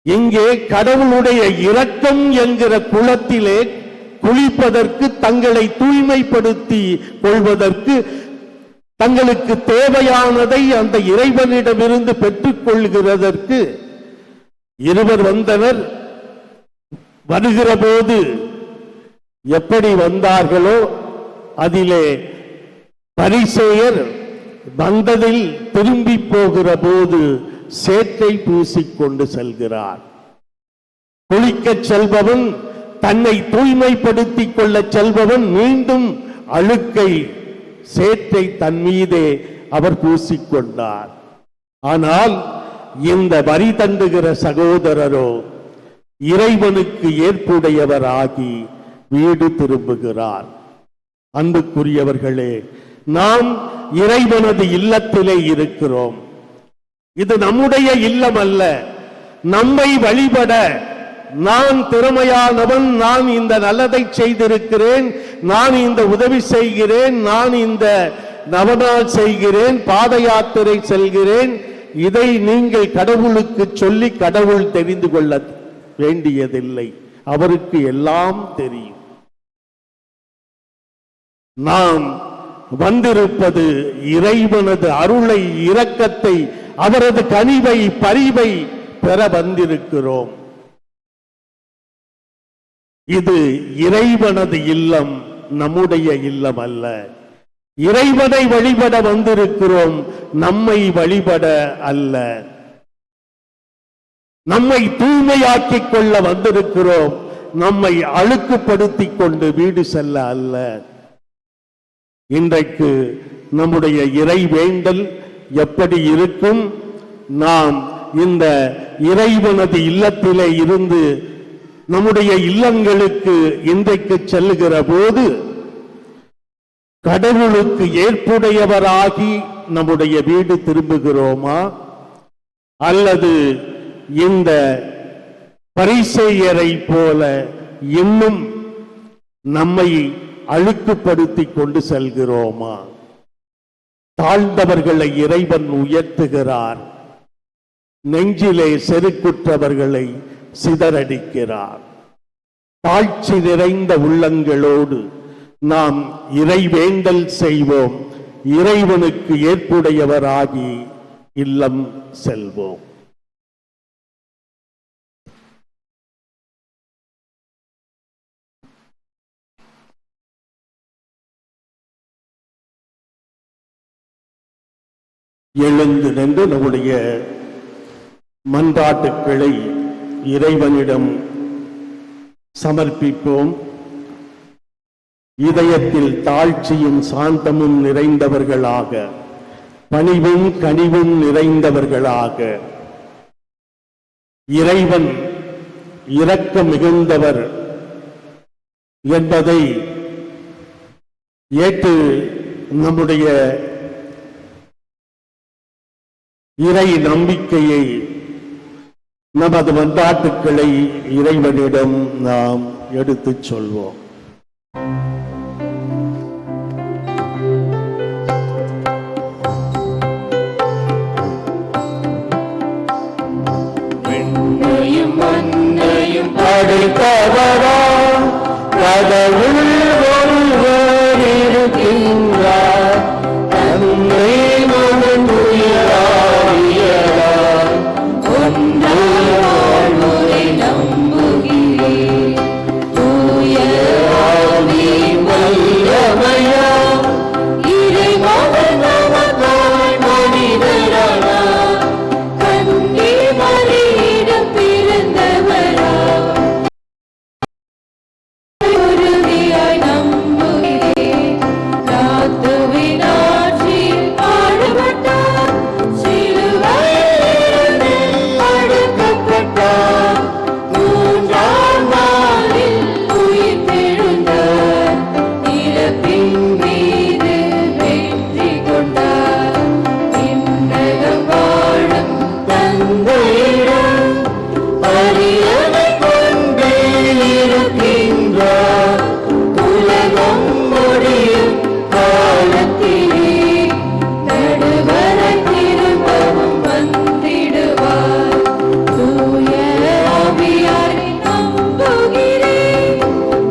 Speaker 1: இங்கே கடவுளுடைய இரக்கம் என்கிற குளத்திலே குளிப்பதற்கு, தங்களை தூய்மைப்படுத்தி கொள்வதற்கு, தங்களுக்கு தேவையானதை அந்த இறைவனிடமிருந்து பெற்றுக் கொள்கிறதற்கு இருவர் வந்தனர். வருகிற போது எப்படி வந்தார்களோ அதிலே பரிசேயர் வந்ததில் திரும்பி போகிற போது சேற்றை பூசிக்கொண்டு செல்கிறார். குளிக்கச் செல்பவன், தன்னை தூய்மைப்படுத்திக் கொள்ள செல்பவன் மீண்டும் அழுக்கை, சேற்றை தன் மீதே அவர் பூசிக்கொண்டார். ஆனால் இந்த வரி தண்டுகிற சகோதரரோ இறைவனுக்கு ஏற்புடையவராகி வீடு திரும்புகிறார். அன்புக்குரியவர்களே, நாம் இறைவனது இல்லத்திலே இருக்கிறோம். இது நம்முடைய இல்லம் அல்ல. நம்மை வழிபட நான் திறமையானவன், நான் இந்த நல்லதை செய்திருக்கிறேன், நான் இந்த உதவி செய்கிறேன், நான் இந்த நவநாள் செய்கிறேன், பாத யாத்திரை செல்கிறேன், இதை நீங்கள் கடவுளுக்கு சொல்லி கடவுள் தெரிந்து கொள்ள வேண்டியதில்லை. அவருக்கு எல்லாம் தெரியும். நாம் வந்திருப்பது இறைவனது அருளை, இரக்கத்தை, அவரது கனிவை, பரிவை பெற வந்திருக்கிறோம். இது இறைவனது இல்லம், நம்முடைய இல்லம் அல்ல. இறைவனை வழிபட வந்திருக்கிறோம், நம்மை வழிபட அல்ல. நம்மை தூய்மையாக்கிக் கொள்ள வந்திருக்கிறோம், நம்மை அழுக்குப்படுத்திக் கொண்டு வீடு செல்ல அல்ல. இன்றைக்கு நம்முடைய இறை வேண்டல் எப்படி இருக்கும்? நாம் இந்த இறைவனது இல்லத்திலே இருந்து நம்முடைய இல்லங்களுக்கு இன்றைக்கு செல்லுகிற போது கடவுளுக்கு ஏற்புடையவராகி நம்முடைய வீடு திரும்புகிறோமா, அல்லது இந்த பரிசேயரை போல இன்னும் நம்மை அழுக்குப்படுத்தி கொண்டு செல்கிறோமா? தாழ்ந்தவர்களை இறைவன் உயர்த்துகிறார், நெஞ்சிலே செருக்குற்றவர்களை சிதறடிக்கிறார். தாழ்ச்சி நிறைந்த உள்ளங்களோடு நாம் இறைவேண்டல் செய்வோம், இறைவனுக்கு ஏற்புடையவராகி இல்லம் செல்வோம். எழுந்து நின்று நம்முடைய மன்றாட்டுக்களை இறைவனிடம் சமர்ப்பிப்போம். இதயத்தில் தாழ்ச்சியும் சாந்தமும் நிறைந்தவர்களாக, பணிவும் கனிவும் நிறைந்தவர்களாக, இறைவன் இரக்கம் மிகுந்தவர் என்பதை ஏற்று நம்முடைய இறை நம்பிக்கையை, நமது மன்றாட்டுக்களை இறைவனிடம் நாம் எடுத்துச் சொல்வோம்.
Speaker 6: விண்ணையும் மண்ணையும்
Speaker 1: படைத்தவரா கடவுள் ஒருவர் இருக்கின்றார், தன்னை மகன் துயராவியரார்
Speaker 6: ஒன்றாய் வாழ்வோரை நம்புகிறேன். தூய ஆவி வல்லமையா இறைமகன் நமக்காய் மனிதரானார். கன்னி மரியிடம் பிறந்தவரா உறுதியாய் நம்புகிறேன். கிறிஸ்துவின் ஆட்சியில் பாடுபட்டார், சிலுவையிலிருந்து அடக்கப்பட்டார், மூன்றாம் நாளில் உயிர்த்தெழுந்தார், இறப்பின் மீது வெற்றி கொண்டார். விண்ணகம் வாழும் தந்தையிடம் அரியணை கொண்டு இருக்கின்றார். உலகம் முடியும் காலத்திலே நடுவரை திரும்பவும் வந்திடுவார். தூய ஆவியாரை நம்புகிறேன்,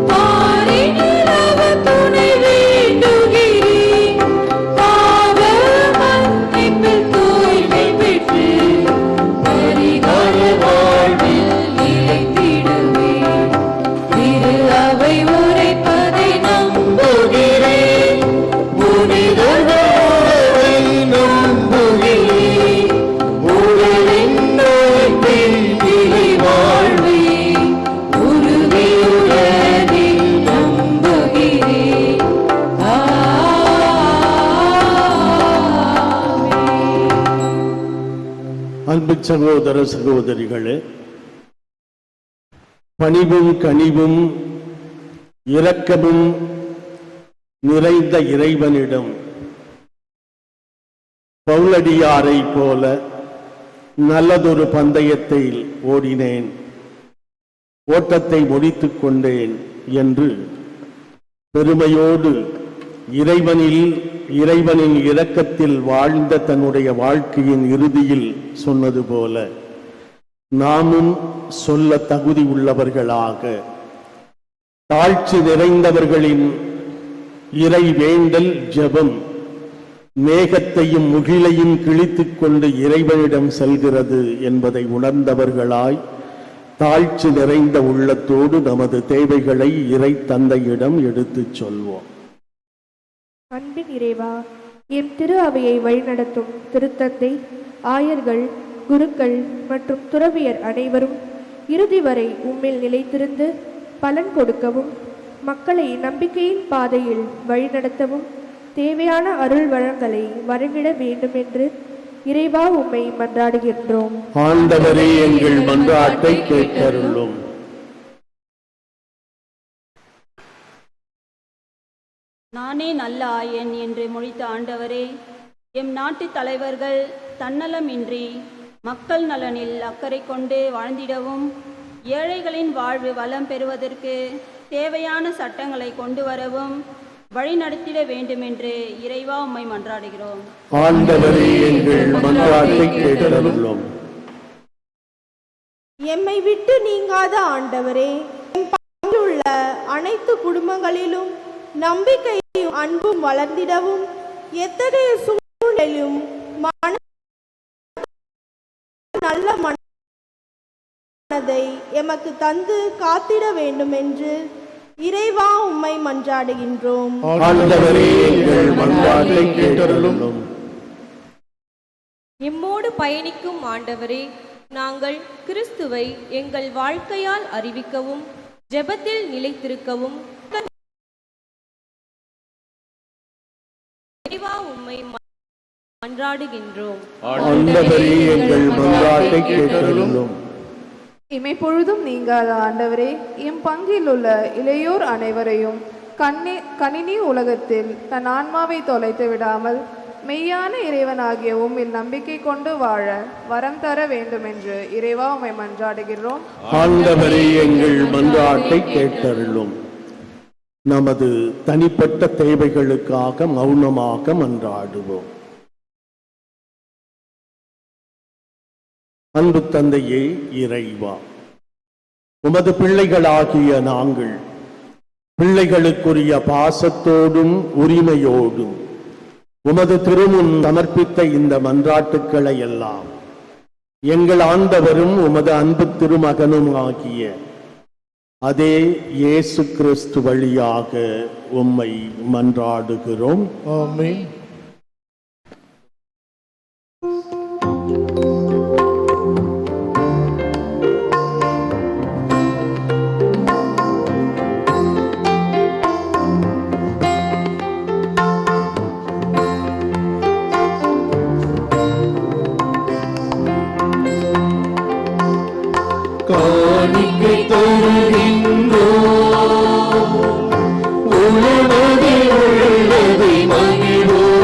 Speaker 6: பாரினிலவ துணை வேண்டுகிறேன். பாவ மன்னிப்பில் தூய்மை பெற்று பரிகார வாழ்வில் நிலைத்திடுவேன். திரு அவை உரைப்பதை நம்புகிறேன், புனிதர்களை நம்புகிறேன். உடலின் நோய்பின் நிலை வாழ்வை உறுதியுடனே நம்புகிறேன்.
Speaker 1: அன்பு சகோதர சகோதரிகளே, பணிவும் கனிவும் இரக்கமும் நிறைந்த இறைவனிடம் பவுலடியாரை போல நல்லதொரு பந்தயத்தை ஓடினேன், ஓட்டத்தை முடித்துக் கொண்டேன் என்று பெருமையோடு இறைவனின் இரக்கத்தில் வாழ்ந்த தன்னுடைய வாழ்க்கையின் இறுதியில் சொன்னது போல நாமும் சொல்ல தகுதி உள்ளவர்களாக, தாழ்ச்சி நிறைந்தவர்களின் இறை வேண்டல் ஜெபம் மேகத்தையும் முகிலையும் கிழித்துக் கொண்டு இறைவனிடம் செல்கிறது என்பதை உணர்ந்தவர்களாய் தாழ்ச்சி நிறைந்த உள்ளத்தோடு நமது தேவைகளை இறை தந்தையிடம் எடுத்துச் சொல்வோம்.
Speaker 9: அன்பின் இறைவா, எம் திரு அவையை வழிநடத்தும் திருத்தந்தை, ஆயர்கள், குருக்கள் மற்றும் துறவியர் அனைவரும் இறுதி வரை உம்மில் நிலைத்திருந்து பலன் கொடுக்கவும், மக்களை நம்பிக்கையின் பாதையில் வழிநடத்தவும் தேவையான அருள் வளங்களை வழங்கிட வேண்டும் என்று இறைவா உம்மை மன்றாடுகின்றோம்.
Speaker 1: ஆண்டவரே, எங்கள் மன்றாட்டை கேட்டருளும்.
Speaker 10: நானே நல்ல ஆயன் என்று மொழித்த ஆண்டவரே, எம் நாட்டு தலைவர்கள் தன்னலமின்றி மக்கள் நலனில் அக்கறை கொண்டு வாழ்ந்திடவும், ஏழைகளின் வாழ்வு வளம் பெறுவதற்கு தேவையான சட்டங்களை கொண்டு வரவும் வழிநடத்திட வேண்டுமென்று இறைவா உம்மை மன்றாடுகிறோம்.
Speaker 1: ஆண்டவரே, எங்கள் மன்றாட்டை கேட்டருளும்.
Speaker 4: எம்மை விட்டு நீங்காத ஆண்டவரே, எம் பங்குள்ள அனைத்து குடும்பங்களிலும் நம்பிக்கையும் அன்பும் வளர்ந்திடவும், எத்தகைய சூழ்நிலையும் நல்ல மனதை எமக்கு தந்து காத்திட வேண்டும் என்று இறைவா உம்மை மன்றாடுகின்றோம்.
Speaker 1: ஆண்டவரே, எங்கள் மன்றாட்டை கேட்டருளும்.
Speaker 11: எம்மோடு பயணிக்கும் ஆண்டவரே, நாங்கள் கிறிஸ்துவை எங்கள் வாழ்க்கையால் அறிவிக்கவும் ஜெபத்தில் நிலைத்திருக்கவும் இறைவா உம்மை மன்றாடுகின்றோம்.
Speaker 1: ஆண்டவரே, எங்கள் மன்றாட்டை கேட்டருளும்.
Speaker 9: இமைப்பொழுதும் நீங்காத ஆண்டவரே, எம் பங்கில் உள்ள இளையோர் அனைவரையும் கணினி உலகத்தில் தன் ஆன்மாவை தொலைத்து விடாமல் மெய்யான இறைவனாகிய உம்மில் நம்பிக்கை கொண்டு வாழ வரம் தர வேண்டும் என்று இறைவா உம்மை மன்றாடுகிறோம்.
Speaker 1: ஆண்டவரே, எங்கள் மன்றாட்டை கேட்டருளும். நமது தனிப்பட்ட தேவைகளுக்காக மௌனமாக மன்றாடுவோம். அன்பு தந்தையே இறைவா, உமது பிள்ளைகளாகிய நாங்கள் பிள்ளைகளுக்குரிய பாசத்தோடும் உரிமையோடும் உமது திருமுன் சமர்ப்பித்த இந்த மன்றாட்டுக்களை எல்லாம் எங்கள் ஆண்டவரும் உமது அன்பு திருமகனும் ஆகிய அதே இயேசு கிறிஸ்து வழியாக உம்மை மன்றாடுகிறோம்.
Speaker 3: ஆமென்.
Speaker 6: காணிக்கை தருகின்றோம், உணவதை உள்ளதை மகிழ்வோம்.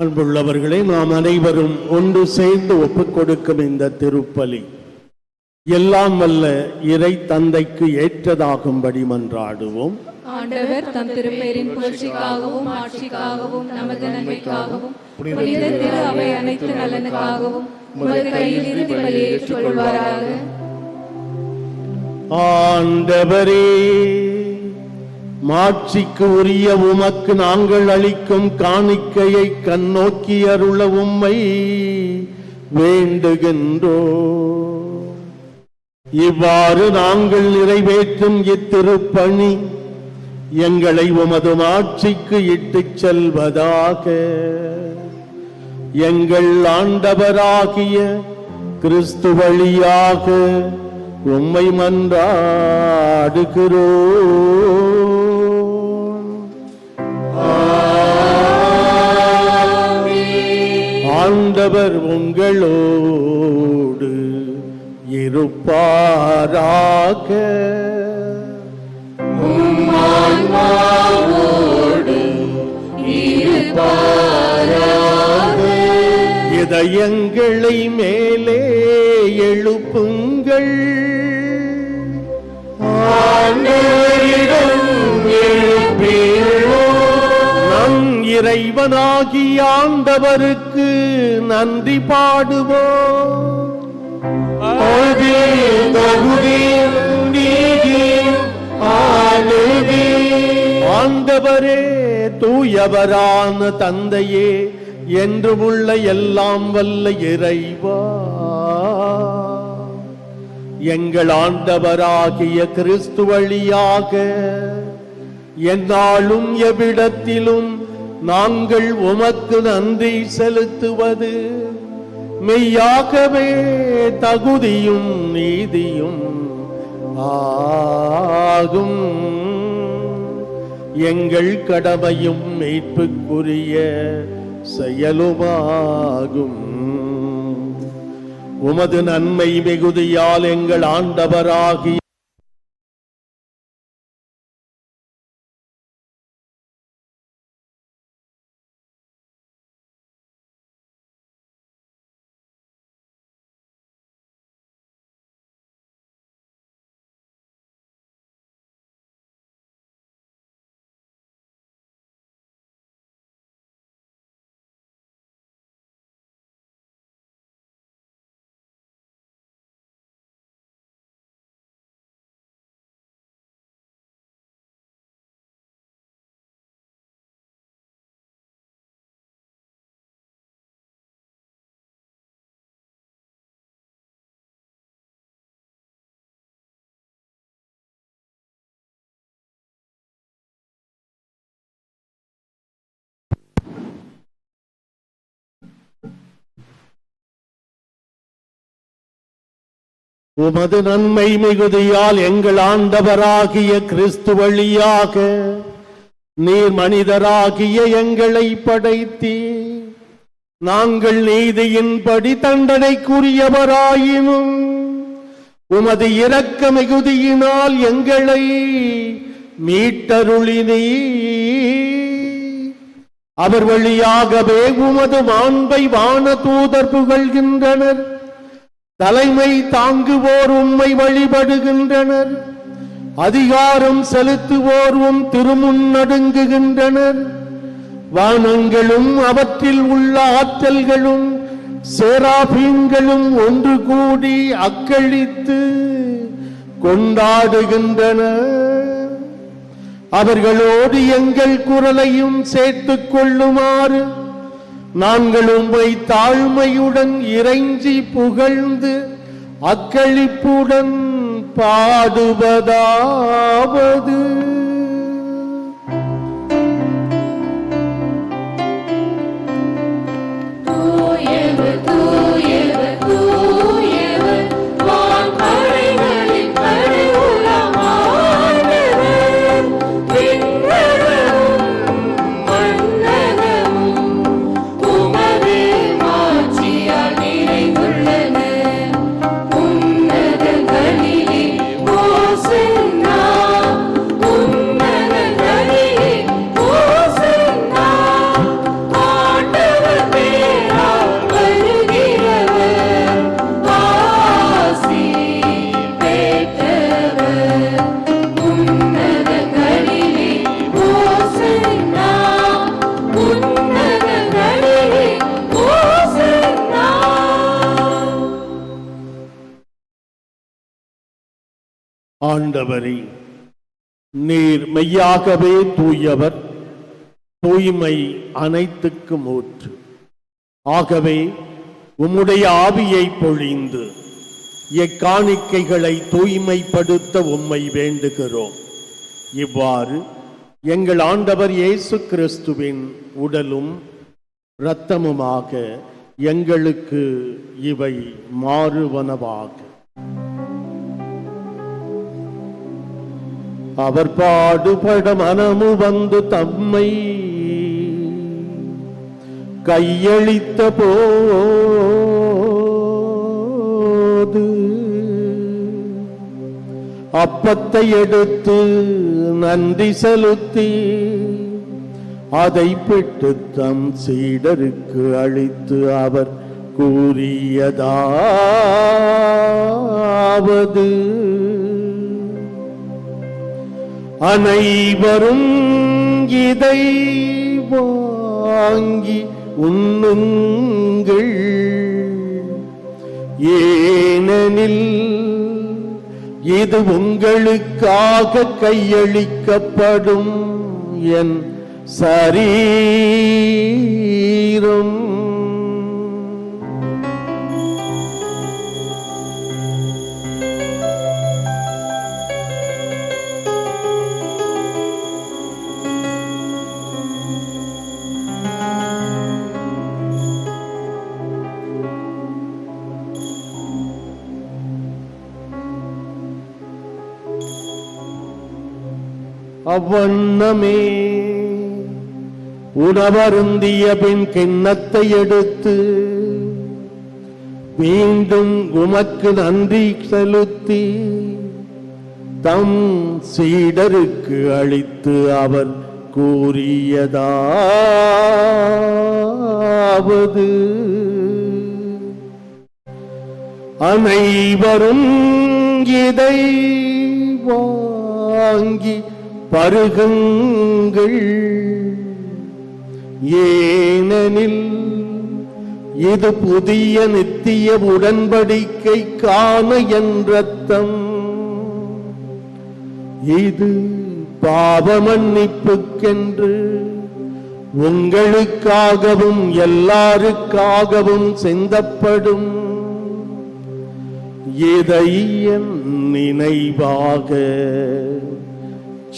Speaker 1: அன்புள்ளவர்களே, நாம் அனைவரும் ஒன்று சேர்ந்து ஒப்புக் கொடுக்கும் இந்த திருப்பலி எல்லாம் வல்ல இறை தந்தைக்கு ஏற்றதாகும்படி மன்றாடுவோம்.
Speaker 6: ஆண்டவர் தம் திருப்பெயரின் புகழ்ச்சிக்காகவும் ஆட்சிக்காகவும் நமது நன்மைக்காகவும் புனித திரு அவை அனைத்து நலனுக்காகவும் உமது கையில் இறுதி பலியை ஏற்றுக்கொள்வாராக.
Speaker 1: ஆண்டவரே, மாட்சிக்கு உரிய உமக்கு நாங்கள் அளிக்கும் காணிக்கையை கண்ணோக்கி அருள உம்மை வேண்டுகின்றோ. இவ்வாறு நாங்கள் நிறைவேற்றும் இத்திருப்பணி எங்களை உமது மாட்சிக்கு இட்டுச் செல்வதாக. எங்கள் ஆண்டவராகிய கிறிஸ்து வழியாக உம்மை மன்றாடுகிறோம். ஆண்டவர் உங்களோடு இருப்பாராக. இதயங்களை மேலே எழுப்புங்கள். நம் இறைவனாகிய ஆண்டவருக்கு நன்றி பாடுவோம். ஆண்டவரே, தூயவரான தந்தையே, என்று உள்ள எல்லாம் வல்ல இறைவா, எங்கள் ஆண்டவராகிய கிறிஸ்து வழியாக எந்நாளும் எவ்விடத்திலும் நாங்கள் உமக்கு நன்றி செலுத்துவது மெய்யாகவே தகுதியும் நீதியும் ஆகும். எங்கள் கடமையும் மீட்புக்குரிய செயலுமாகும். உமது நன்மை மிகுதியால் எங்கள் ஆண்டவராகிய உமது நன்மை மிகுதியால் எங்கள் ஆண்டவராகிய கிறிஸ்து வழியாக நீர் மனிதராகிய எங்களை படைத்தீ. நாங்கள் நீதியின்படி தண்டனைக்குரியவராயினும் உமது இரக்க மிகுதியினால் எங்களை மீட்டருளினீ. அவர் வழியாகவே உமது மாண்பை வான தூதர் புகழ்கின்றனர். தலைமை தாங்குவோர் உம்மை வழிபடுகின்றனர். அதிகாரம் செலுத்துவோர் உம் திருமுன் நடுங்குகின்றனர். வானங்களும் அவற்றில் உள்ள ஆற்றல்களும் சேராபீன்களும் ஒன்று கூடி அக்களித்து கொண்டாடுகின்றனர். அவர்களோடு எங்கள் குரலையும் சேர்த்துக் கொள்ளுமாறு நாங்கள் உம்மை தாழ்மையுடன் இறைஞ்சி புகழ்ந்து அக்களிப்புடன் பாடுவதாவது.
Speaker 6: தூயவர் தூயவர் தூயவர் வான்படைகளின் கடவுளாம் ஆண்டவர். விண்ணகமும் மண்ணகமும் உமது மாட்சியால் நிறைந்துள்ளன. உன்னதங்களிலே ஓசன்னா.
Speaker 1: ஆண்டவரே, நீர் மெய்யாகவே தூயவர், தூய்மை அனைத்துக்கும் ஊற்று. ஆகவே உம்முடைய ஆவியை பொழிந்து எக்காணிக்கைகளை தூய்மைப்படுத்த உம்மை வேண்டுகிறோம். இவ்வாறு எங்கள் ஆண்டவர் இயேசு கிறிஸ்துவின் உடலும் இரத்தமுமாக எங்களுக்கு இவை மாறுவனவாக. அவர் பாடுபட மனமு வந்து தம்மை கையளித்த போது அப்பத்தை எடுத்து நன்றி செலுத்தி அதை பெற்று தம் சீடருக்கு அளித்து அவர் கூறியதாவது: அனைவரும் இதை வாங்கி உண்ணுங்கள், ஏனெனில் இது உங்களுக்காக கையளிக்கப்படும் என் சரீரம். அவ்வண்ணமே உணவருந்திய பின் கிண்ணத்தை எடுத்து மீண்டும் உமக்கு நன்றி செலுத்தி தம் சீடருக்கு அளித்து அவர் கூறியதாவது: அனைவரும் இதை வாங்கி பருகுங்கள், ஏனெனில் இது புதிய நித்திய உடன்படிக்கைக்கான என் இரத்தம். இது பாவ மன்னிப்புக்கென்று உங்களுக்காகவும் எல்லாருக்காகவும் சிந்தப்படும். இதை என் நினைவாக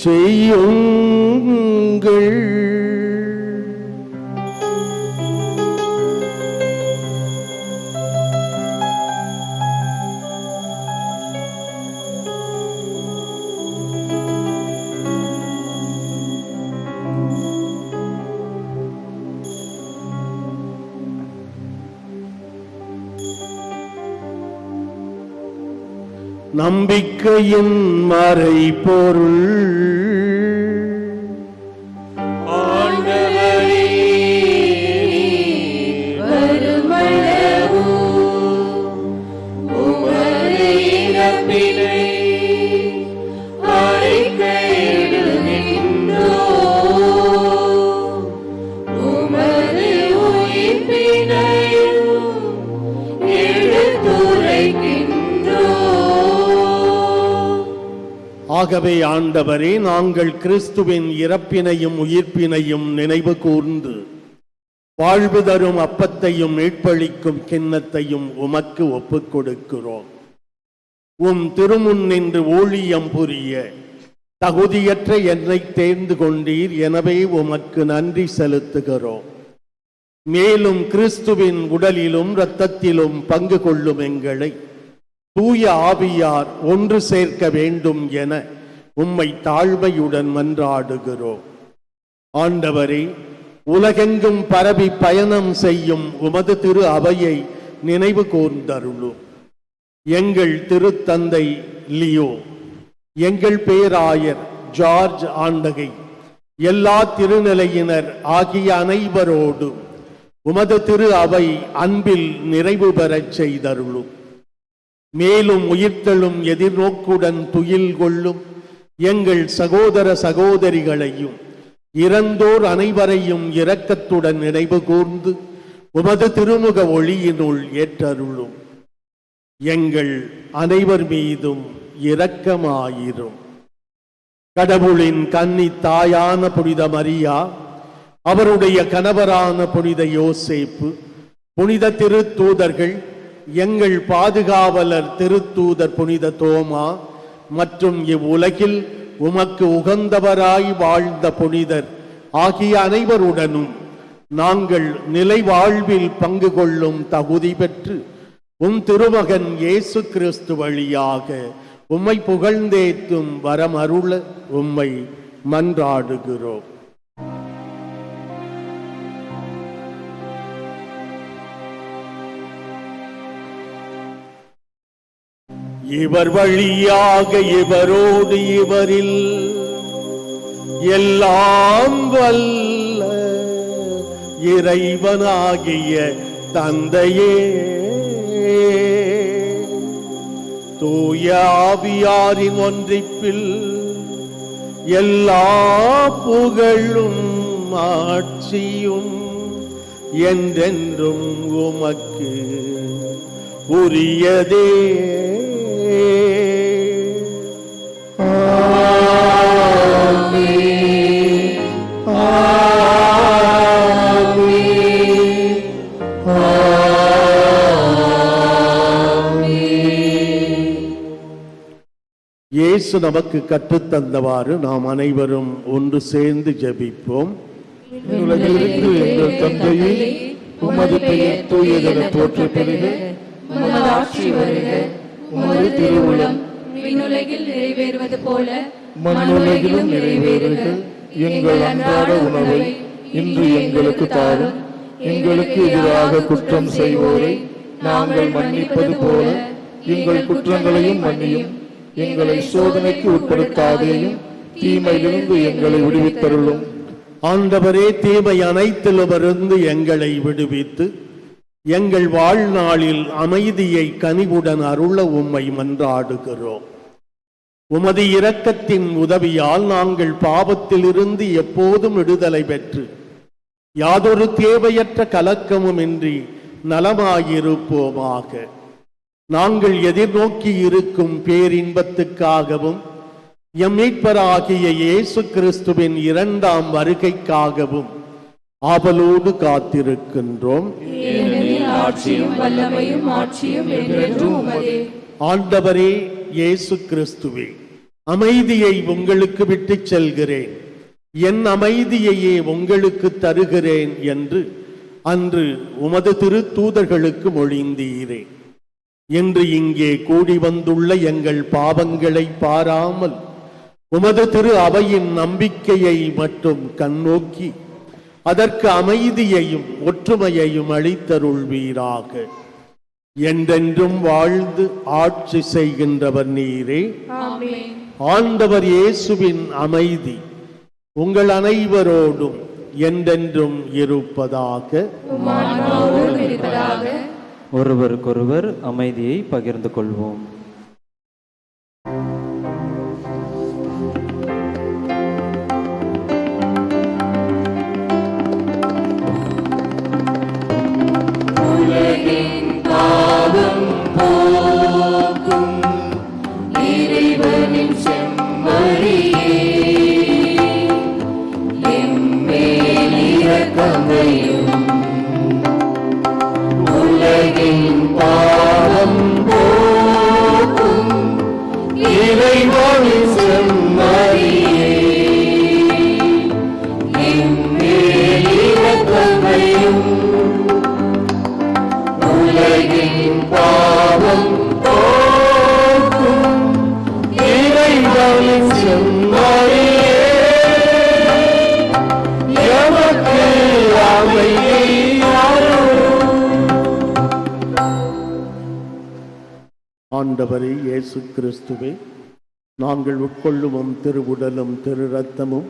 Speaker 1: செய்யுங்கள். நம்பிக்கையின் மறைபொருள். ஆகவே ஆண்டவரே, நாங்கள் கிறிஸ்துவின் இறப்பினையும் உயிர்ப்பினையும் நினைவு கூர்ந்து வாழ்வு தரும் அப்பத்தையும் மீட்பளிக்கும் கிண்ணத்தையும் உமக்கு ஒப்புக் கொடுக்கிறோம். உம் திருமுன் நின்று ஊழியம் புரிய தகுதியற்ற என்னை தேர்ந்து கொண்டீர், எனவே உமக்கு நன்றி செலுத்துகிறோம். மேலும் கிறிஸ்துவின் உடலிலும் இரத்தத்திலும் பங்கு கொள்ளும் எங்களை தூய ஆவியார் ஒன்று சேர்க்க வேண்டும் என உம்மை தாழ்மையுடன் மன்றாடுகிறோம். ஆண்டவரே, உலகெங்கும் பரவி பயணம் செய்யும் உமது திரு அவையை நினைவு கூர்ந்தருளும். எங்கள் திருத்தந்தை லியோ, எங்கள் பேராயர் ஜார்ஜ் ஆண்டகை, எல்லா திருநிலையினர் ஆகிய அனைவரோடும் உமது திரு அவை அன்பில் நிறைவு பெறச் செய்தருளும். மேலும் உயிர்த்தெழும் எதிர்நோக்குடன் துயில் கொள்ளும் எங்கள் சகோதர சகோதரிகளையும் இறந்தோர் அனைவரையும் இரக்கத்துடன் நினைவு கூர்ந்து உமது திருமுக ஒளியினுள் ஏற்றருளும். எங்கள் அனைவர் மீதும் இரக்கமாயிரும். கடவுளின் கன்னி தாயான புனித மரியா, அவருடைய கணவரான புனித யோசேப்பு, புனித திருத்தூதர்கள், எங்கள் பாதுகாவலர் திருத்தூதர் புனித தோமா மற்றும் இவ்வுலகில் உமக்கு உகந்தவராய் வாழ்ந்த புனிதர் ஆகிய அனைவருடனும் நாங்கள் நிலை வாழ்வில் பங்கு கொள்ளும் தகுதி பெற்று திருமகன் இயேசு கிறிஸ்து வழியாக உம்மை புகழ்ந்தேத்தும் வரமருள உம்மை மன்றாடுகிறோம். இவர் வழியாக இவரோடு இவரில் எல்லாம் வல்ல இறைவனாகிய தந்தையே, தூய ஆவியாரின் ஒன்றிப்பில் எல்லா புகழும் ஆட்சியும் என்றென்றும் உமக்கு உரியதே. இயேசு நமக்கு கற்றுத்தந்தவாறு நாம் அனைவரும் ஒன்று சேர்ந்து ஜெபிப்போம்.
Speaker 3: உலகில் இருக்கிற எங்கள் தந்தையே, உமது பெயர் தூயதென போற்றப் பெறுக.
Speaker 6: உமது ஆட்சி வருக. உமது திருவுளம் விண்ணுலகில் நிறைவேறுவது போல மண்ணுலகிலும் நிறைவேறுக. எங்கள் அன்றாட உணவை இன்று எங்களுக்கு தாரும். எங்களுக்கு எதிராக குற்றம் செய்வோரை நாங்கள் மன்னிப்பது போல எங்கள் குற்றங்களையும் மன்னியும். எங்களை சோதனைக்கு உட்படுத்தாதேயும், தீமையிலிருந்து எங்களை விடுவித்தருளும்.
Speaker 1: ஆண்டவரே, தீமை அனைத்திலுமிருந்து எங்களை விடுவித்து எங்கள் வாழ்நாளில் அமைதியை கனிவுடன் அருள உம்மை மன்றாடுகிறோம். உமது இரக்கத்தின் உதவியால் நாங்கள் பாவத்திலிருந்து எப்போதும் விடுதலை பெற்று யாதொரு தேவையற்ற கலக்கமுமின்றி நலமாயிருப்போமாக. நாங்கள் எதிர்நோக்கி இருக்கும் பேரின்பத்துக்காகவும் எம் மீட்பராகிய இயேசு கிறிஸ்துவின் இரண்டாம் வருகைக்காகவும் ஆவலோடு காத்திருக்கின்றோம். ஆண்டவரே இயேசு கிறிஸ்துவே, அமைதியை உங்களுக்கு விட்டுச் செல்கிறேன், என் அமைதியையே உங்களுக்கு தருகிறேன் என்று அன்று உமது திருத்தூதர்களுக்கு மொழிந்தீரே. இன்று இங்கே கூடி வந்துள்ள எங்கள் பாவங்களை பாராமல் உமது திரு அவையின் நம்பிக்கையை மட்டும் கண்ணோக்கி அதற்கு அமைதியையும் ஒற்றுமையையும் அளித்தருள்வீராக. என்றென்றும் வாழ்ந்து ஆட்சி செய்கின்றவர் நீரே. ஆண்டவர் இயேசுவின் அமைதி உங்கள் அனைவரோடும் என்றென்றும் இருப்பதாக.
Speaker 8: ஒருவருக்கொருவர் அமைதியை பகிர்ந்து கொள்வோம்.
Speaker 6: இறைவனின் செம்மறியே, எம்மேல் இரக்கமையும், உலகின் பாவம் போக்கும் இறைவனின் செம்மறியே, எம்மேல் இரக்கமையும், உலகின் பாவம் போக்கும் இறைவனின் செம்மறியே, எமக்கு அமைதியை
Speaker 1: ஆண்டவரே இயேசு கிறிஸ்துவே, நாங்கள் உட்கொள்ளும் திருவுடலும் திரு இரத்தமும்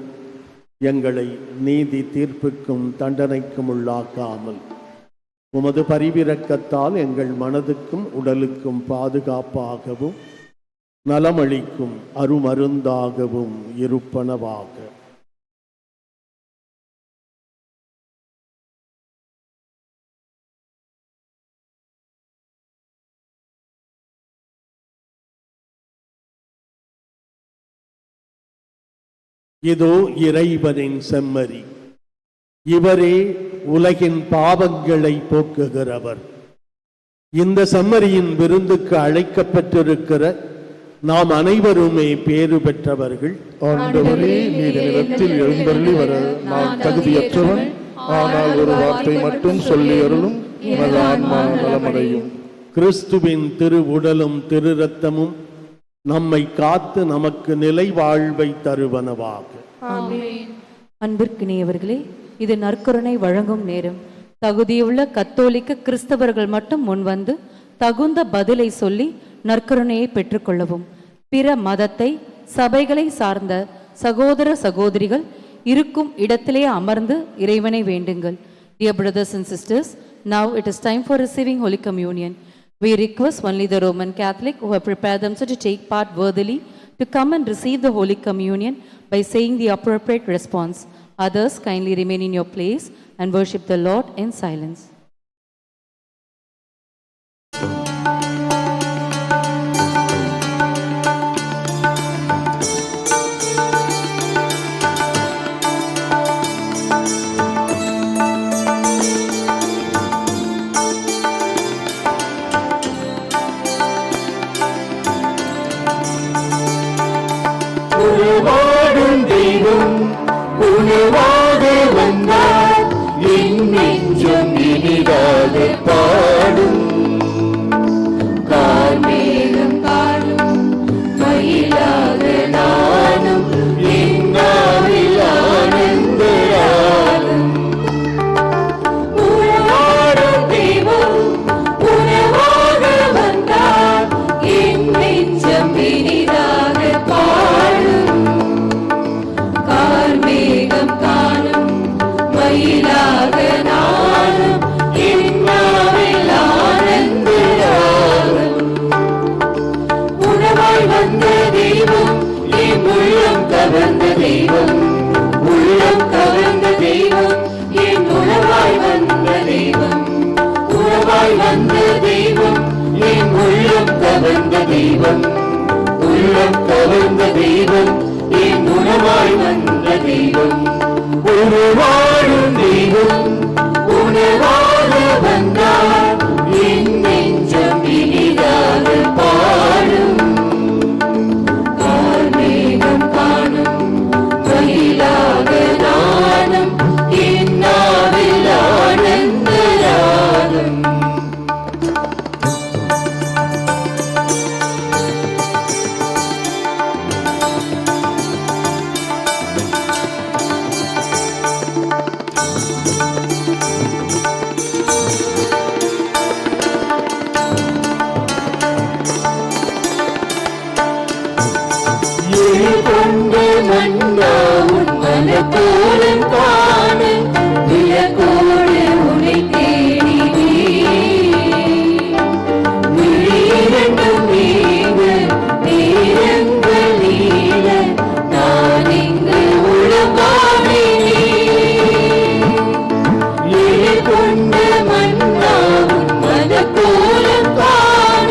Speaker 1: எங்களை நீதி தீர்ப்புக்கும் தண்டனைக்கும் உள்ளாக்காமல் உமது பரிவிரக்கத்தால் எங்கள் மனதுக்கும் உடலுக்கும் பாதுகாப்பாகவும் நலமளிக்கும் அருமருந்தாகவும் இருப்பனவாக. இதோ இறைவனின் செம்மறி, இவரே உலகின் பாவங்களை போக்குகிறவர். இந்த செம்மறியின் விருந்துக்கு அழைக்கப்பட்டிருக்கிற நாம் அனைவருமே பேறு பெற்றவர்கள்.
Speaker 3: ஆண்டவரே, நீர் இடத்தில் எழுந்தருளி வர நான் தகுதியற்றவன். ஆனால் ஒரு வார்த்தை மட்டும் சொல்லி அருளும், எனது ஆன்மா நலமடையும்.
Speaker 1: கிறிஸ்துவின் திரு உடலும் திரு இரத்தமும் நம்மை காத்து நமக்கு நிலை வாழ்வை தருவனவாக.
Speaker 5: அன்பிற்கினியவர்களே, இது நற்கருணை வழங்கும் நேரம். தகுதியுள்ள கத்தோலிக்க கிறிஸ்தவர்கள் மட்டும் முன்வந்து தகுந்த பதிலை சொல்லி நற்கருணையை பெற்றுக்கொள்ளவும். பிற மதத்தை சபைகளை சார்ந்த சகோதர சகோதரிகள் இருக்கும் இடத்திலே அமர்ந்து இறைவனை வேண்டுங்கள். Dear brothers and sisters, now it is time for receiving Holy Communion. We request only the Roman Catholic who have prepared themselves to take part worthily to come and receive the Holy Communion by saying the appropriate response. Others, kindly remain in your place and worship the Lord in silence.
Speaker 3: உறவாடும் தெய்வம் உணவாக வந்தார், என் நெஞ்சம் இனிதாக பாடும். கார்மேகம் காணும் மயிலாக நானும், என்னாவில் ஆனந்த ராகம். உறவாடும் தெய்வம் உணவாக வந்தார், என் நெஞ்சம் இனிதாக பாடும். கார்மேகம் காணும் மயிலாக நானும், என்னாவில் ஆனந்த ராகம். உணவாய் வந்த தெய்வம், என் உள்ளம் கவர்ந்த தெய்வம். உள்ளம் கவர்ந்த தெய்வம், என் உணவாய் வந்த தெய்வம். உணவாய் வந்த தெய்வம், என் உள்ளம் கவர்ந்த தெய்வம். உள்ளம் கவர்ந்த தெய்வம், என் உணவாய் வந்த தெய்வம். உணவாடும் தெய்வம் உணவாக வந்தார், என் நெஞ்சம் இனிதாக பாடும். கார்மேகம் காணும் மயிலாக நானும், என்னாவில் ஆனந்த ராகம். கொண்ட மன்னா உன் மனக்கோலம் காண, விளக்கோடு உனை தேடினே. விழிரண்டும் நீங்க நேரங்கள் நீள, நான் இங்கு உளவாடினே. கொண்ட மன்னா உன் மனக்கோலம் காண,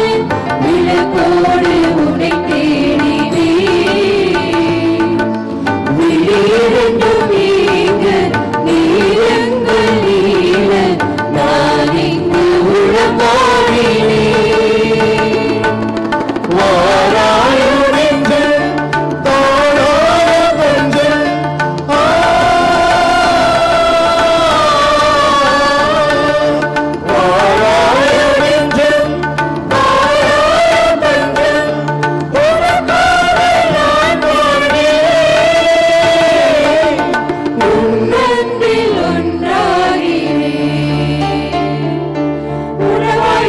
Speaker 3: விளக்கோடு உனை தேடினே. விழிரண்டும் நீங்க நேரங்கள் நீள, நான் இங்கு உளவாடினே. வாராயோ நெஞ்சம் தாழாத கொஞ்சம், வாராயோ நெஞ்சம் தாழாத கொஞ்சம், உனக்காக நான் வாழ்வேன். உன்னன்பில் ஒன்றாகிறேன். உறவாய்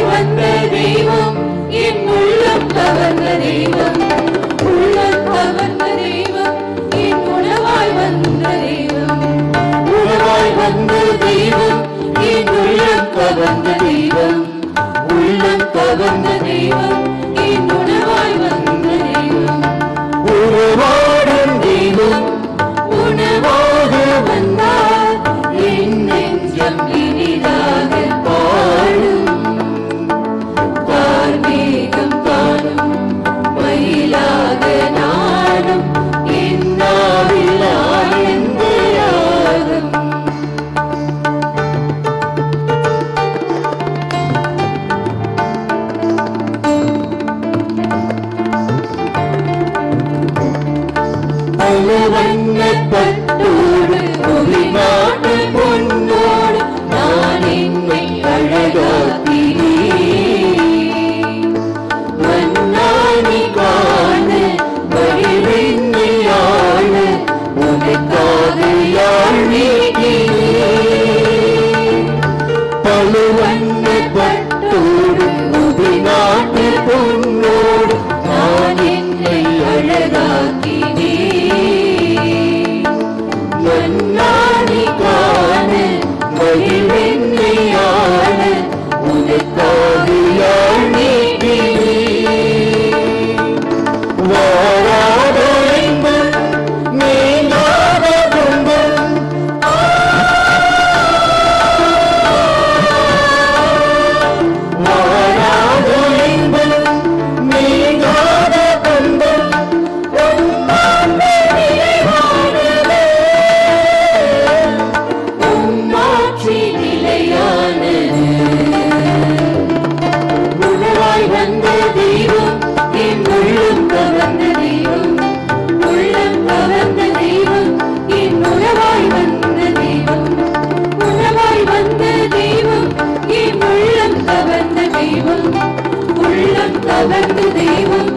Speaker 6: தெய்வம்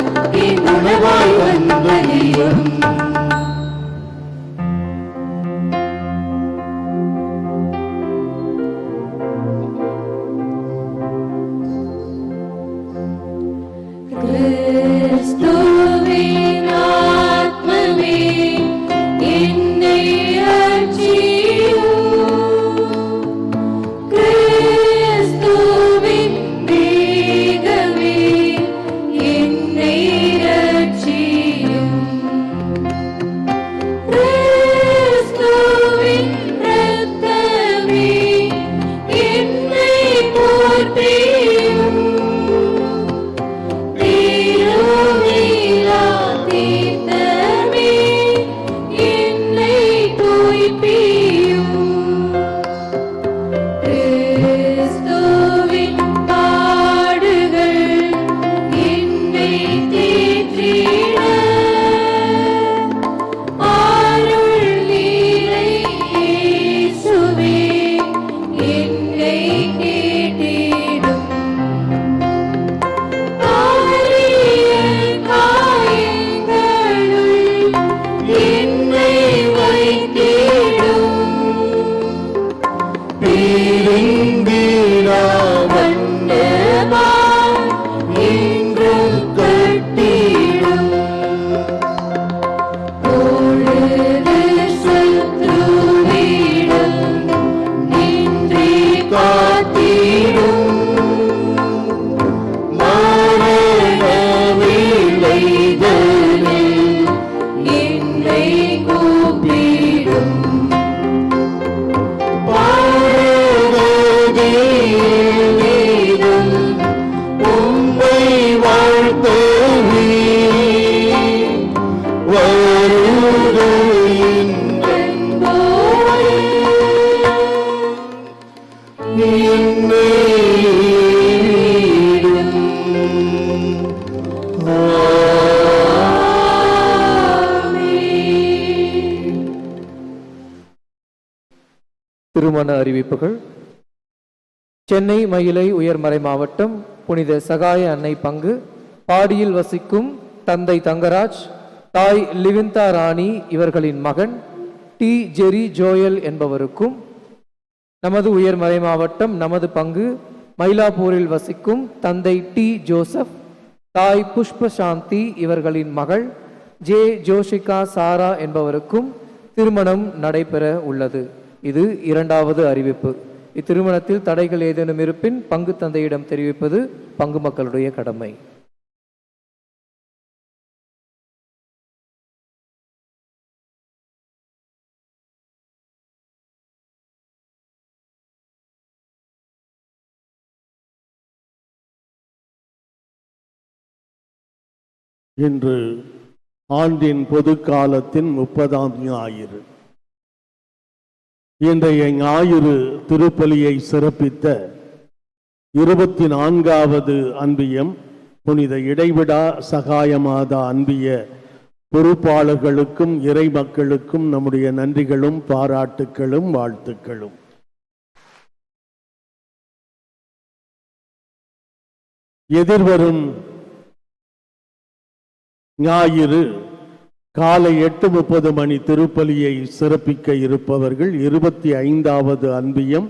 Speaker 6: என் உணவாய் வந்த தெய்வம் கிறிஸ்துவின் ஆத்மமே என்னை ரட்சியும். கிறிஸ்துவின் மேகமே என்னை ரட்சியும். கிறிஸ்துவின் இரத்தமே என்னை போற்றியும். திருவிழா தீர்த்தமே என்னை தூய்ப்பியும். கிறிஸ்துவின் பாடுகள் என்னை தேற்றிட. அருள் நீரை இயேசுவே என்னை கேட்டிடும். ஆரிய காயங்களுள் என்னை வைத்திடும்.
Speaker 1: பீரிந்திடா
Speaker 6: வண்ணமா என்றும் கட்டிடும். பொழுது சத்ருவிடம் நின்றே காத்திடும். மரண வேளைகளில் என்னை கூப்பிடும். பாடுவதேதும் உம்மை வாழ்த்தவே வருகையின் அன்போடு
Speaker 1: என்னை விடும்.
Speaker 12: திருமண அறிவிப்புகள். சென்னை மயிலை உயர்மறை மாவட்டம் புனித சகாய அன்னை பங்கு பாடியில் வசிக்கும் தந்தை தங்கராஜ், தாய் லிவிந்தா ராணி இவர்களின் மகன் டி ஜெரி ஜோயல் என்பவருக்கும், நமது உயர்மறை மாவட்டம் நமது பங்கு மயிலாப்பூரில் வசிக்கும் தந்தை டி ஜோசப், தாய் புஷ்ப சாந்தி இவர்களின் மகள் ஜே ஜோஷிகா சாரா என்பவருக்கும் திருமணம் நடைபெற உள்ளது. இது இரண்டாவது அறிவிப்பு. இத்திருமணத்தில் தடைகள் ஏதேனும் இருப்பின் பங்கு தந்தையிடம் தெரிவிப்பது பங்கு மக்களுடைய கடமை.
Speaker 1: இன்று ஆண்டின் பொது காலத்தின் 30ஆம் ஞாயிறு. இன்றைய ஞாயிறு திருப்பலியை சிறப்பித்த 24வது அன்பியம் புனித இடைவிடா சகாயமாதா அன்பிய பொறுப்பாளர்களுக்கும் இறை மக்களுக்கும் நம்முடைய நன்றிகளும் பாராட்டுக்களும் வாழ்த்துக்களும். எதிர்வரும் ஞாயிறு காலை 8:30 மணி திருப்பலியை சிறப்பிக்க இருப்பவர்கள் 25வது அன்பியம்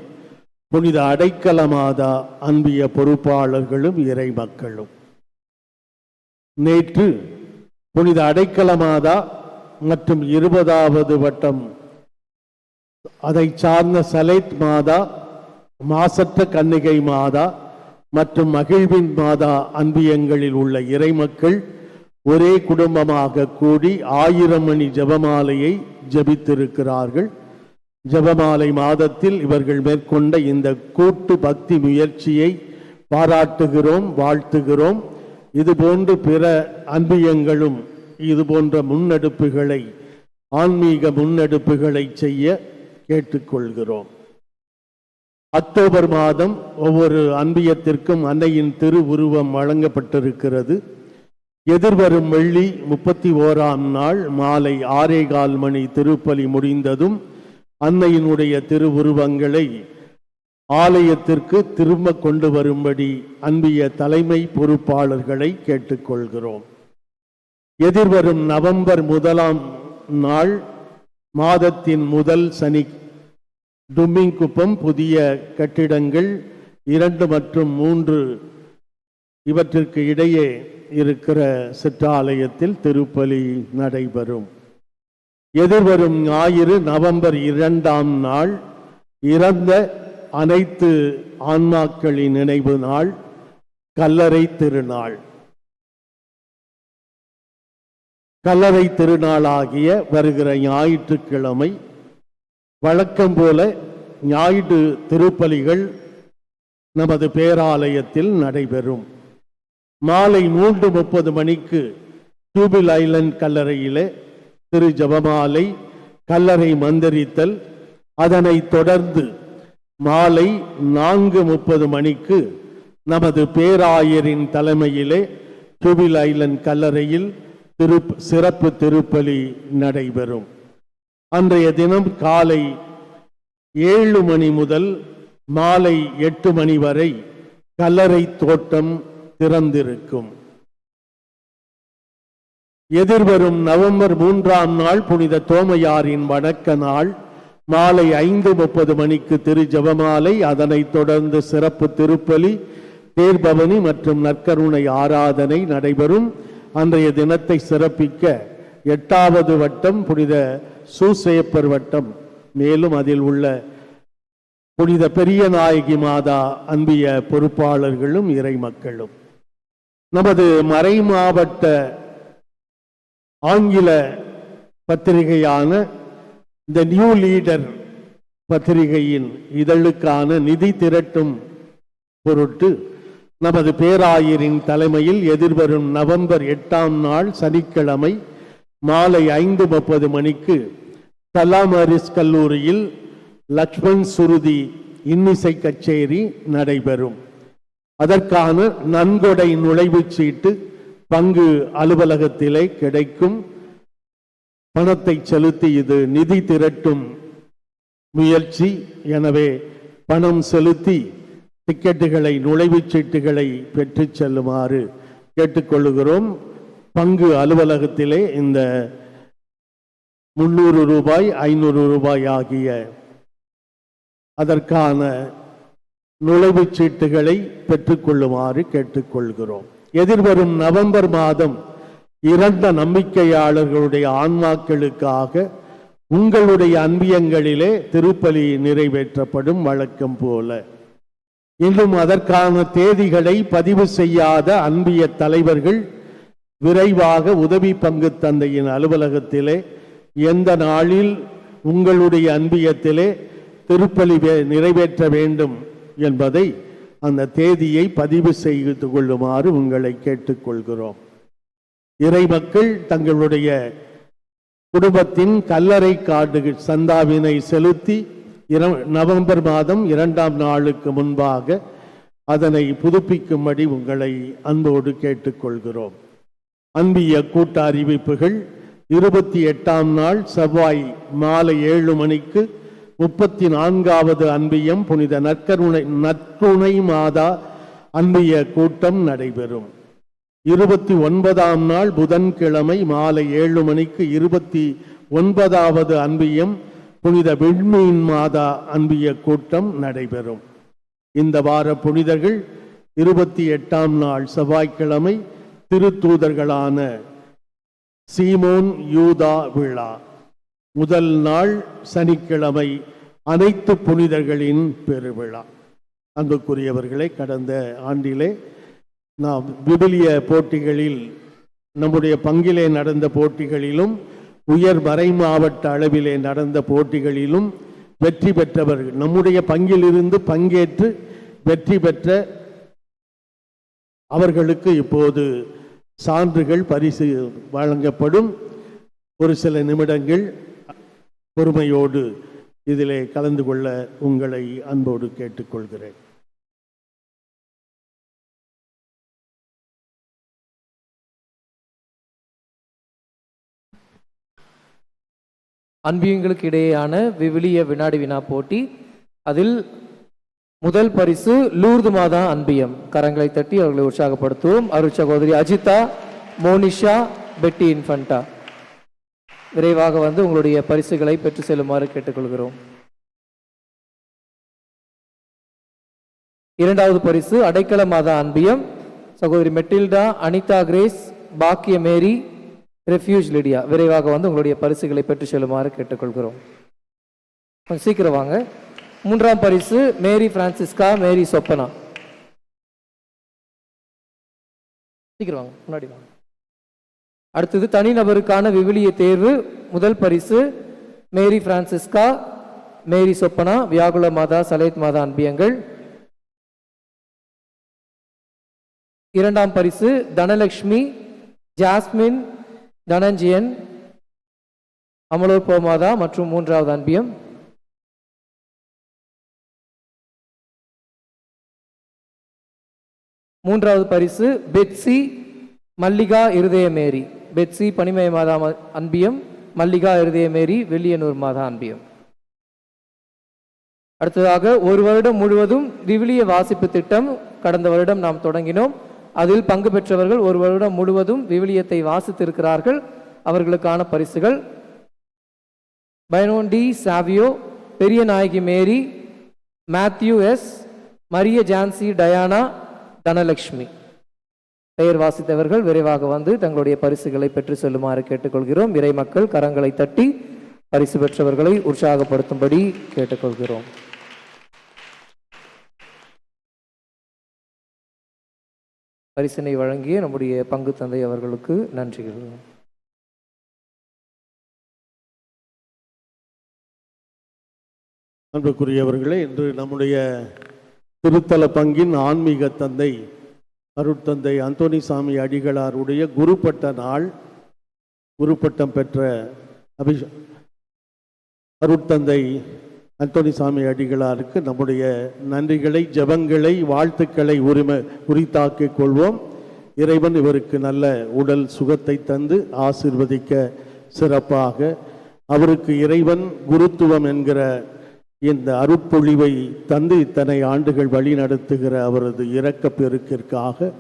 Speaker 1: புனித அடைக்கலமாதா அன்பிய பொறுப்பாளர்களும் இறை மக்களும். நேற்று புனித அடைக்கலமாதா மற்றும் 20வது வட்டம் அதை சார்ந்த சலேட் மாதா, மாசற்ற கன்னிகை மாதா மற்றும் மகிழ்வின் மாதா அன்பியங்களில் உள்ள இறைமக்கள் ஒரே குடும்பமாக கூடி 1000 மணி ஜெபமாலையை ஜெபித்திருக்கிறார்கள். ஜெபமாலை மாதத்தில் இவர்கள் மேற்கொண்ட இந்த கூட்டு பக்தி முயற்சியை பாராட்டுகிறோம், வாழ்த்துகிறோம். இதுபோன்று பிற அன்பியங்களும் இதுபோன்ற முன்னெடுப்புகளை, ஆன்மீக முன்னெடுப்புகளை செய்ய கேட்டுக்கொள்கிறோம். அக்டோபர் மாதம் ஒவ்வொரு அன்பியத்திற்கும் அன்னையின் திருவுருவம் வழங்கப்பட்டிருக்கிறது. எதிர்வரும் வெள்ளி 31ஆம் நாள் மாலை 6:15 மணி திருப்பலி முடிந்ததும் அன்னையினுடைய திருவுருவங்களை ஆலயத்திற்கு திரும்ப கொண்டு வரும்படி அன்பிய தலைமை பொறுப்பாளர்களை கேட்டுக்கொள்கிறோம். எதிர்வரும் நவம்பர் 1ஆம் நாள் மாதத்தின் முதல் சனி டும்மிங்குப்பம் புதிய கட்டிடங்கள் 2 மற்றும் 3 இவற்றிற்கு இடையே இருக்கிற சிற்றாலயத்தில் திருப்பலி நடைபெறும். எதிர்வரும் ஞாயிறு நவம்பர் 2ஆம் நாள் இறந்த அனைத்து ஆன்மாக்களின் நினைவு நாள், கல்லறை திருநாள். கல்லறை திருநாளாகிய வருகிற ஞாயிற்றுக்கிழமை வழக்கம் போல ஞாயிறு திருப்பலிகள் நமது பேராலயத்தில் நடைபெறும். மாலை 3:30 மணிக்கு ஜூபில் ஐலண்ட் கல்லறையிலே திரு ஜபமாலை, கல்லறை மந்திரித்தல், அதனைத் தொடர்ந்து மாலை 4:30 மணிக்கு நமது பேராயரின் தலைமையிலே ஜூபில் ஐலண்ட் கல்லறையில் சிறப்பு திருப்பலி நடைபெறும். அன்றைய தினம் காலை 7 மணி முதல் மாலை 8 மணி வரை கல்லறை தோட்டம் திறந்திருக்கும். எதிர்வரும் நவம்பர் 3ஆம் நாள் புனித தோமையாரின் வணக்க நாள். மாலை 5:30 மணிக்கு திரு ஜபமாலை, அதனைத் தொடர்ந்து சிறப்பு திருப்பலி, தேர்பவனி மற்றும் நற்கருணை ஆராதனை நடைபெறும். அன்றைய தினத்தை சிறப்பிக்க 8வது வட்டம் புனித சூசேப்பர் வட்டம், மேலும் அதில் உள்ள புனித பெரிய நாயகி மாதா அன்பிய பொறுப்பாளர்களும் இறை மக்களும். நமது மறை மாவட்ட ஆங்கில பத்திரிகையான த நியூ லீடர் பத்திரிகையின் இதழுக்கான நிதி திரட்டும் பொருட்டு நமது பேராயரின் தலைமையில் எதிர்வரும் நவம்பர் 8ஆம் நாள் சனிக்கிழமை மாலை 5:30 மணிக்கு தலாமரிஸ் கல்லூரியில் லக்ஷ்மண் சுருதி இன்னிசை கச்சேரி நடைபெறும். அதற்கான நன்கொடை நுழைவுச் சீட்டு பங்கு அலுவலகத்திலே கிடைக்கும். பணத்தை செலுத்தி இது நிதி திரட்டும் முயற்சி. எனவே பணம் செலுத்தி டிக்கெட்டுகளை, நுழைவுச் சீட்டுகளை பெற்று செல்லுமாறு கேட்டுக்கொள்கிறோம். பங்கு அலுவலகத்திலே இந்த 300 ரூபாய், 500 ரூபாய் ஆகிய அதற்கான நுழைவுச் சீட்டுகளை பெற்றுக்கொள்ளுமாறு கேட்டுக்கொள்கிறோம். எதிர்வரும் நவம்பர் மாதம் இறந்த நம்பிக்கையாளர்களுடைய ஆன்மாக்களுக்காக உங்களுடைய அன்பியங்களிலே திருப்பலி நிறைவேற்றப்படும் வழக்கம் போல. இன்னும் அதற்கான தேதிகளை பதிவு செய்யாத அன்பிய தலைவர்கள் விரைவாக உதவி பங்கு தந்தையின் அலுவலகத்திலே எந்த நாளில் உங்களுடைய அன்பியத்திலே திருப்பலி நிறைவேற்ற வேண்டும் என்பதை அந்த தேதியை பதிவு செய்து கொள்ளுமாறு உங்களை கேட்டுக்கொள்கிறோம். இறை மக்கள் தங்களுடைய குடும்பத்தின் கல்லறை கார்டு சந்தாவினை செலுத்தி நவம்பர் மாதம் 2ஆம் நாளுக்கு முன்பாக அதனை புதுப்பிக்கும்படி உங்களை அன்போடு கேட்டுக்கொள்கிறோம். அன்பிய கூட்ட அறிவிப்புகள். 28ஆம் நாள் செவ்வாய் மாலை 7 மணிக்கு 34வது அன்பியம் புனித நற்கருணை மாதா அன்பிய கூட்டம் நடைபெறும். 29ஆம் நாள் புதன்கிழமை மாலை 7 மணிக்கு 29வது அன்பியம் புனித விண்மீன் மாதா அன்பிய கூட்டம் நடைபெறும். இந்த வார புனிதர்கள் 28ஆம் நாள் செவ்வாய்க்கிழமை திருத்தூதர்களான சீமோன் யூதா விழா. முதல் நாள் சனிக்கிழமை அனைத்து புனிதர்களின் பெருவிழா. அன்புக்குரியவர்களே, கடந்த ஆண்டிலே நாம் விபிலிய போட்டிகளில் நம்முடைய பங்கிலே நடந்த போட்டிகளிலும் உயர் மறை மாவட்ட அளவிலே நடந்த போட்டிகளிலும் வெற்றி பெற்றவர்கள், நம்முடைய பங்கிலிருந்து பங்கேற்று வெற்றி பெற்ற அவர்களுக்கு இப்போது சான்றுகள் பரிசு வழங்கப்படும். ஒரு சில நிமிடங்கள் பொறுமையோடு இதிலே கலந்து கொள்ள உங்களை அன்போடு கேட்டுக்கொள்கிறேன்.
Speaker 12: அன்பியங்களுக்கு இடையேயான விவிலிய வினாடி வினா போட்டி. அதில் முதல் பரிசு லூர்து மாதா அன்பியம். கரங்களை தட்டி அவர்களை உற்சாகப்படுத்துவோம். அருள் சகோதரி அஜிதா, மோனிஷா, பெட்டி இன்ஃபண்டா விரைவாக வந்து உங்களுடைய பரிசுகளை பெற்று செல்லுமாறு கேட்டுக்கொள்கிறோம். இரண்டாவது பரிசு அடைக்கல மாதா அன்பியம். சகோதரி மெட்டில்டா, அனிதா கிரேஸ், பாக்கிய மேரி, ரெஃப்யூஜ் லிடியா விரைவாக வந்து உங்களுடைய பரிசுகளை பெற்று செல்லுமாறு கேட்டுக்கொள்கிறோம். கொஞ்சம் சீக்கிரம் வாங்க. மூன்றாம் பரிசு மேரி பிரான்சிஸ்கா, மேரி சொப்பனா. சீக்கிரம் வாங்க, முன்னாடி வாங்க. அடுத்தது தனிநபருக்கான விவிலிய தேர்வு. முதல் பரிசு மேரி பிரான்சிஸ்கா, மேரி சொப்பனா, வியாகுல மாதா, சலேத் மாதா அன்பியங்கள். இரண்டாம் பரிசு தனலட்சுமி, ஜாஸ்மின், தனஞ்சியன், அமலோற்ப மாதா மற்றும் மூன்றாவது அன்பியம். மூன்றாவது பரிசு பெட்சி, மல்லிகா, இருதய மேரி. பெட்சி பனிமய மாதா அன்பியம், மல்லிகா இருதய மேரி, வெள்ளியனூர் மாதா அன்பியம். அடுத்ததாக ஒரு வருடம் முழுவதும் விவிலிய வாசிப்பு திட்டம் கடந்த வருடம் நாம் தொடங்கினோம். அதில் பங்கு பெற்றவர்கள் ஒரு வருடம் முழுவதும் விவிலியத்தை வாசித்திருக்கிறார்கள். அவர்களுக்கான பரிசுகள் பைனோண்டி Savio, Periya Nayagi Mary, Matthew S, Maria Jhansi Diana, Dhanalakshmi. பெயர் வாசித்தவர்கள் விரைவாக வந்து தங்களுடைய பரிசுகளை பெற்று செல்லுமாறு கேட்டுக்கொள்கிறோம். இறை மக்கள் கரங்களை தட்டி பரிசு பெற்றவர்களை உற்சாகப்படுத்தும்படி கேட்டுக்கொள்கிறோம். பரிசினை வழங்கிய நம்முடைய பங்கு தந்தை அவர்களுக்கு நன்றிகள்.
Speaker 1: அன்புக்குரியவர்களே, இன்று நம்முடைய திருத்தல பங்கின் ஆன்மீக தந்தை அருட்தந்தை அந்தோணிசாமி அடிகளாருடைய குருப்பட்ட நாள். குருப்பட்டம் பெற்ற அருட்தந்தை அந்தோணிசாமி அடிகளாருக்கு நம்முடைய நன்றிகளை, ஜெபங்களை, வாழ்த்துக்களை உரித்தாக்கிக் கொள்வோம். இறைவன் இவருக்கு நல்ல உடல் சுகத்தை தந்து ஆசீர்வதிக்க சிறப்பாக அவருக்கு இறைவன் குருத்துவம் என்கிற இந்த அருட்பொழிவை தந்து இத்தனை ஆண்டுகள் வழி நடத்துகிற அவரது இரக்க பெருக்கிற்காக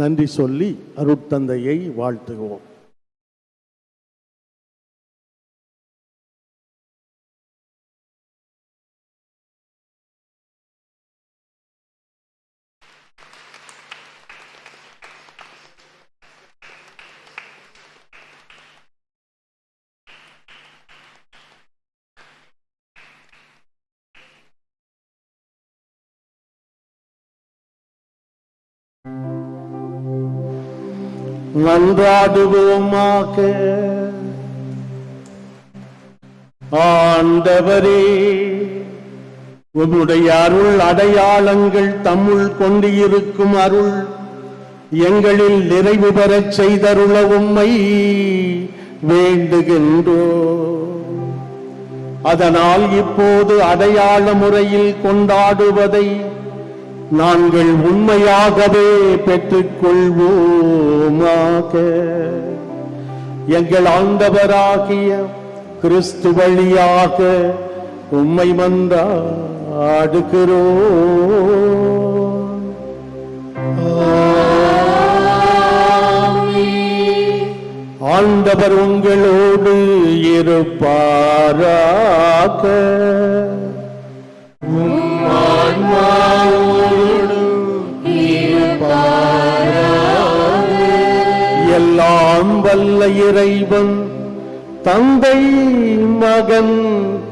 Speaker 1: நன்றி சொல்லி அருட்தந்தையை வாழ்த்துவோம். மன்றாடுவோமாக. ஆண்டவரே, உம்முடைய அருள் அடையாளங்கள் தம்முள் கொண்டு இருக்கும் அருள் எங்களில் நிறைவு பெறச் செய்தருள உம்மை வேண்டுகின்றோம். அதனால் இப்போது அடையாள முறையில் கொண்டாடுவதை நாங்கள் உண்மையாகவே பெற்றுக்கொள்வோமாக. எங்கள் ஆண்டவராகிய கிறிஸ்து வழியாக உம்மை மன்றாடுகிறோம். ஆண்டவர் உங்களோடு இருப்பாராக. எல்லாம் வல்ல இறைவன் தந்தை, மகன்,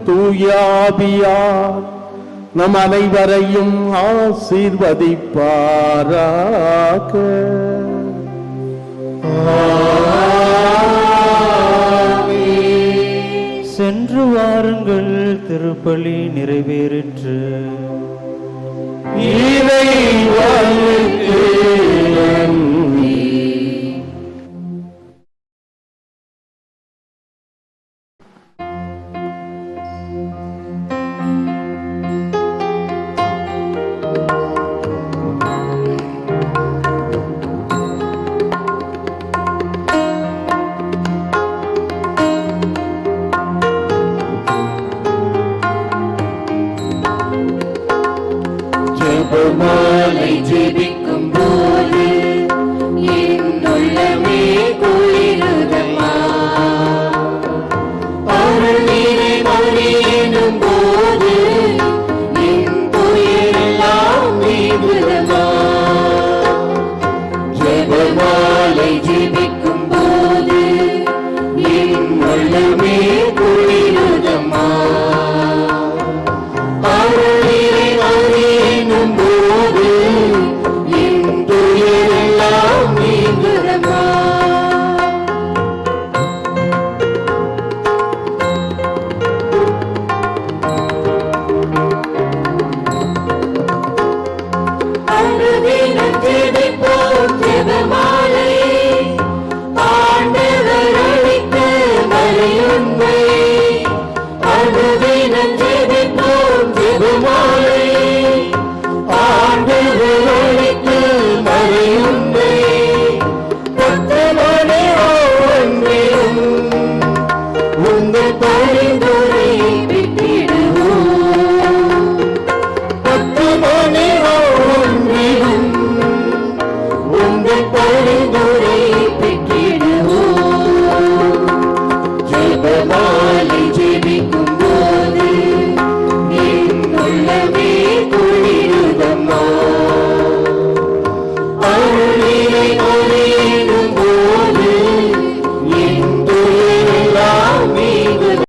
Speaker 1: தூயாவியார் நம் அனைவரையும் ஆசீர்வதிப்பாராக.
Speaker 8: சென்று வாருங்கள், திருப்பலி நிறைவேறிற்று.
Speaker 1: இறைவனுக்கு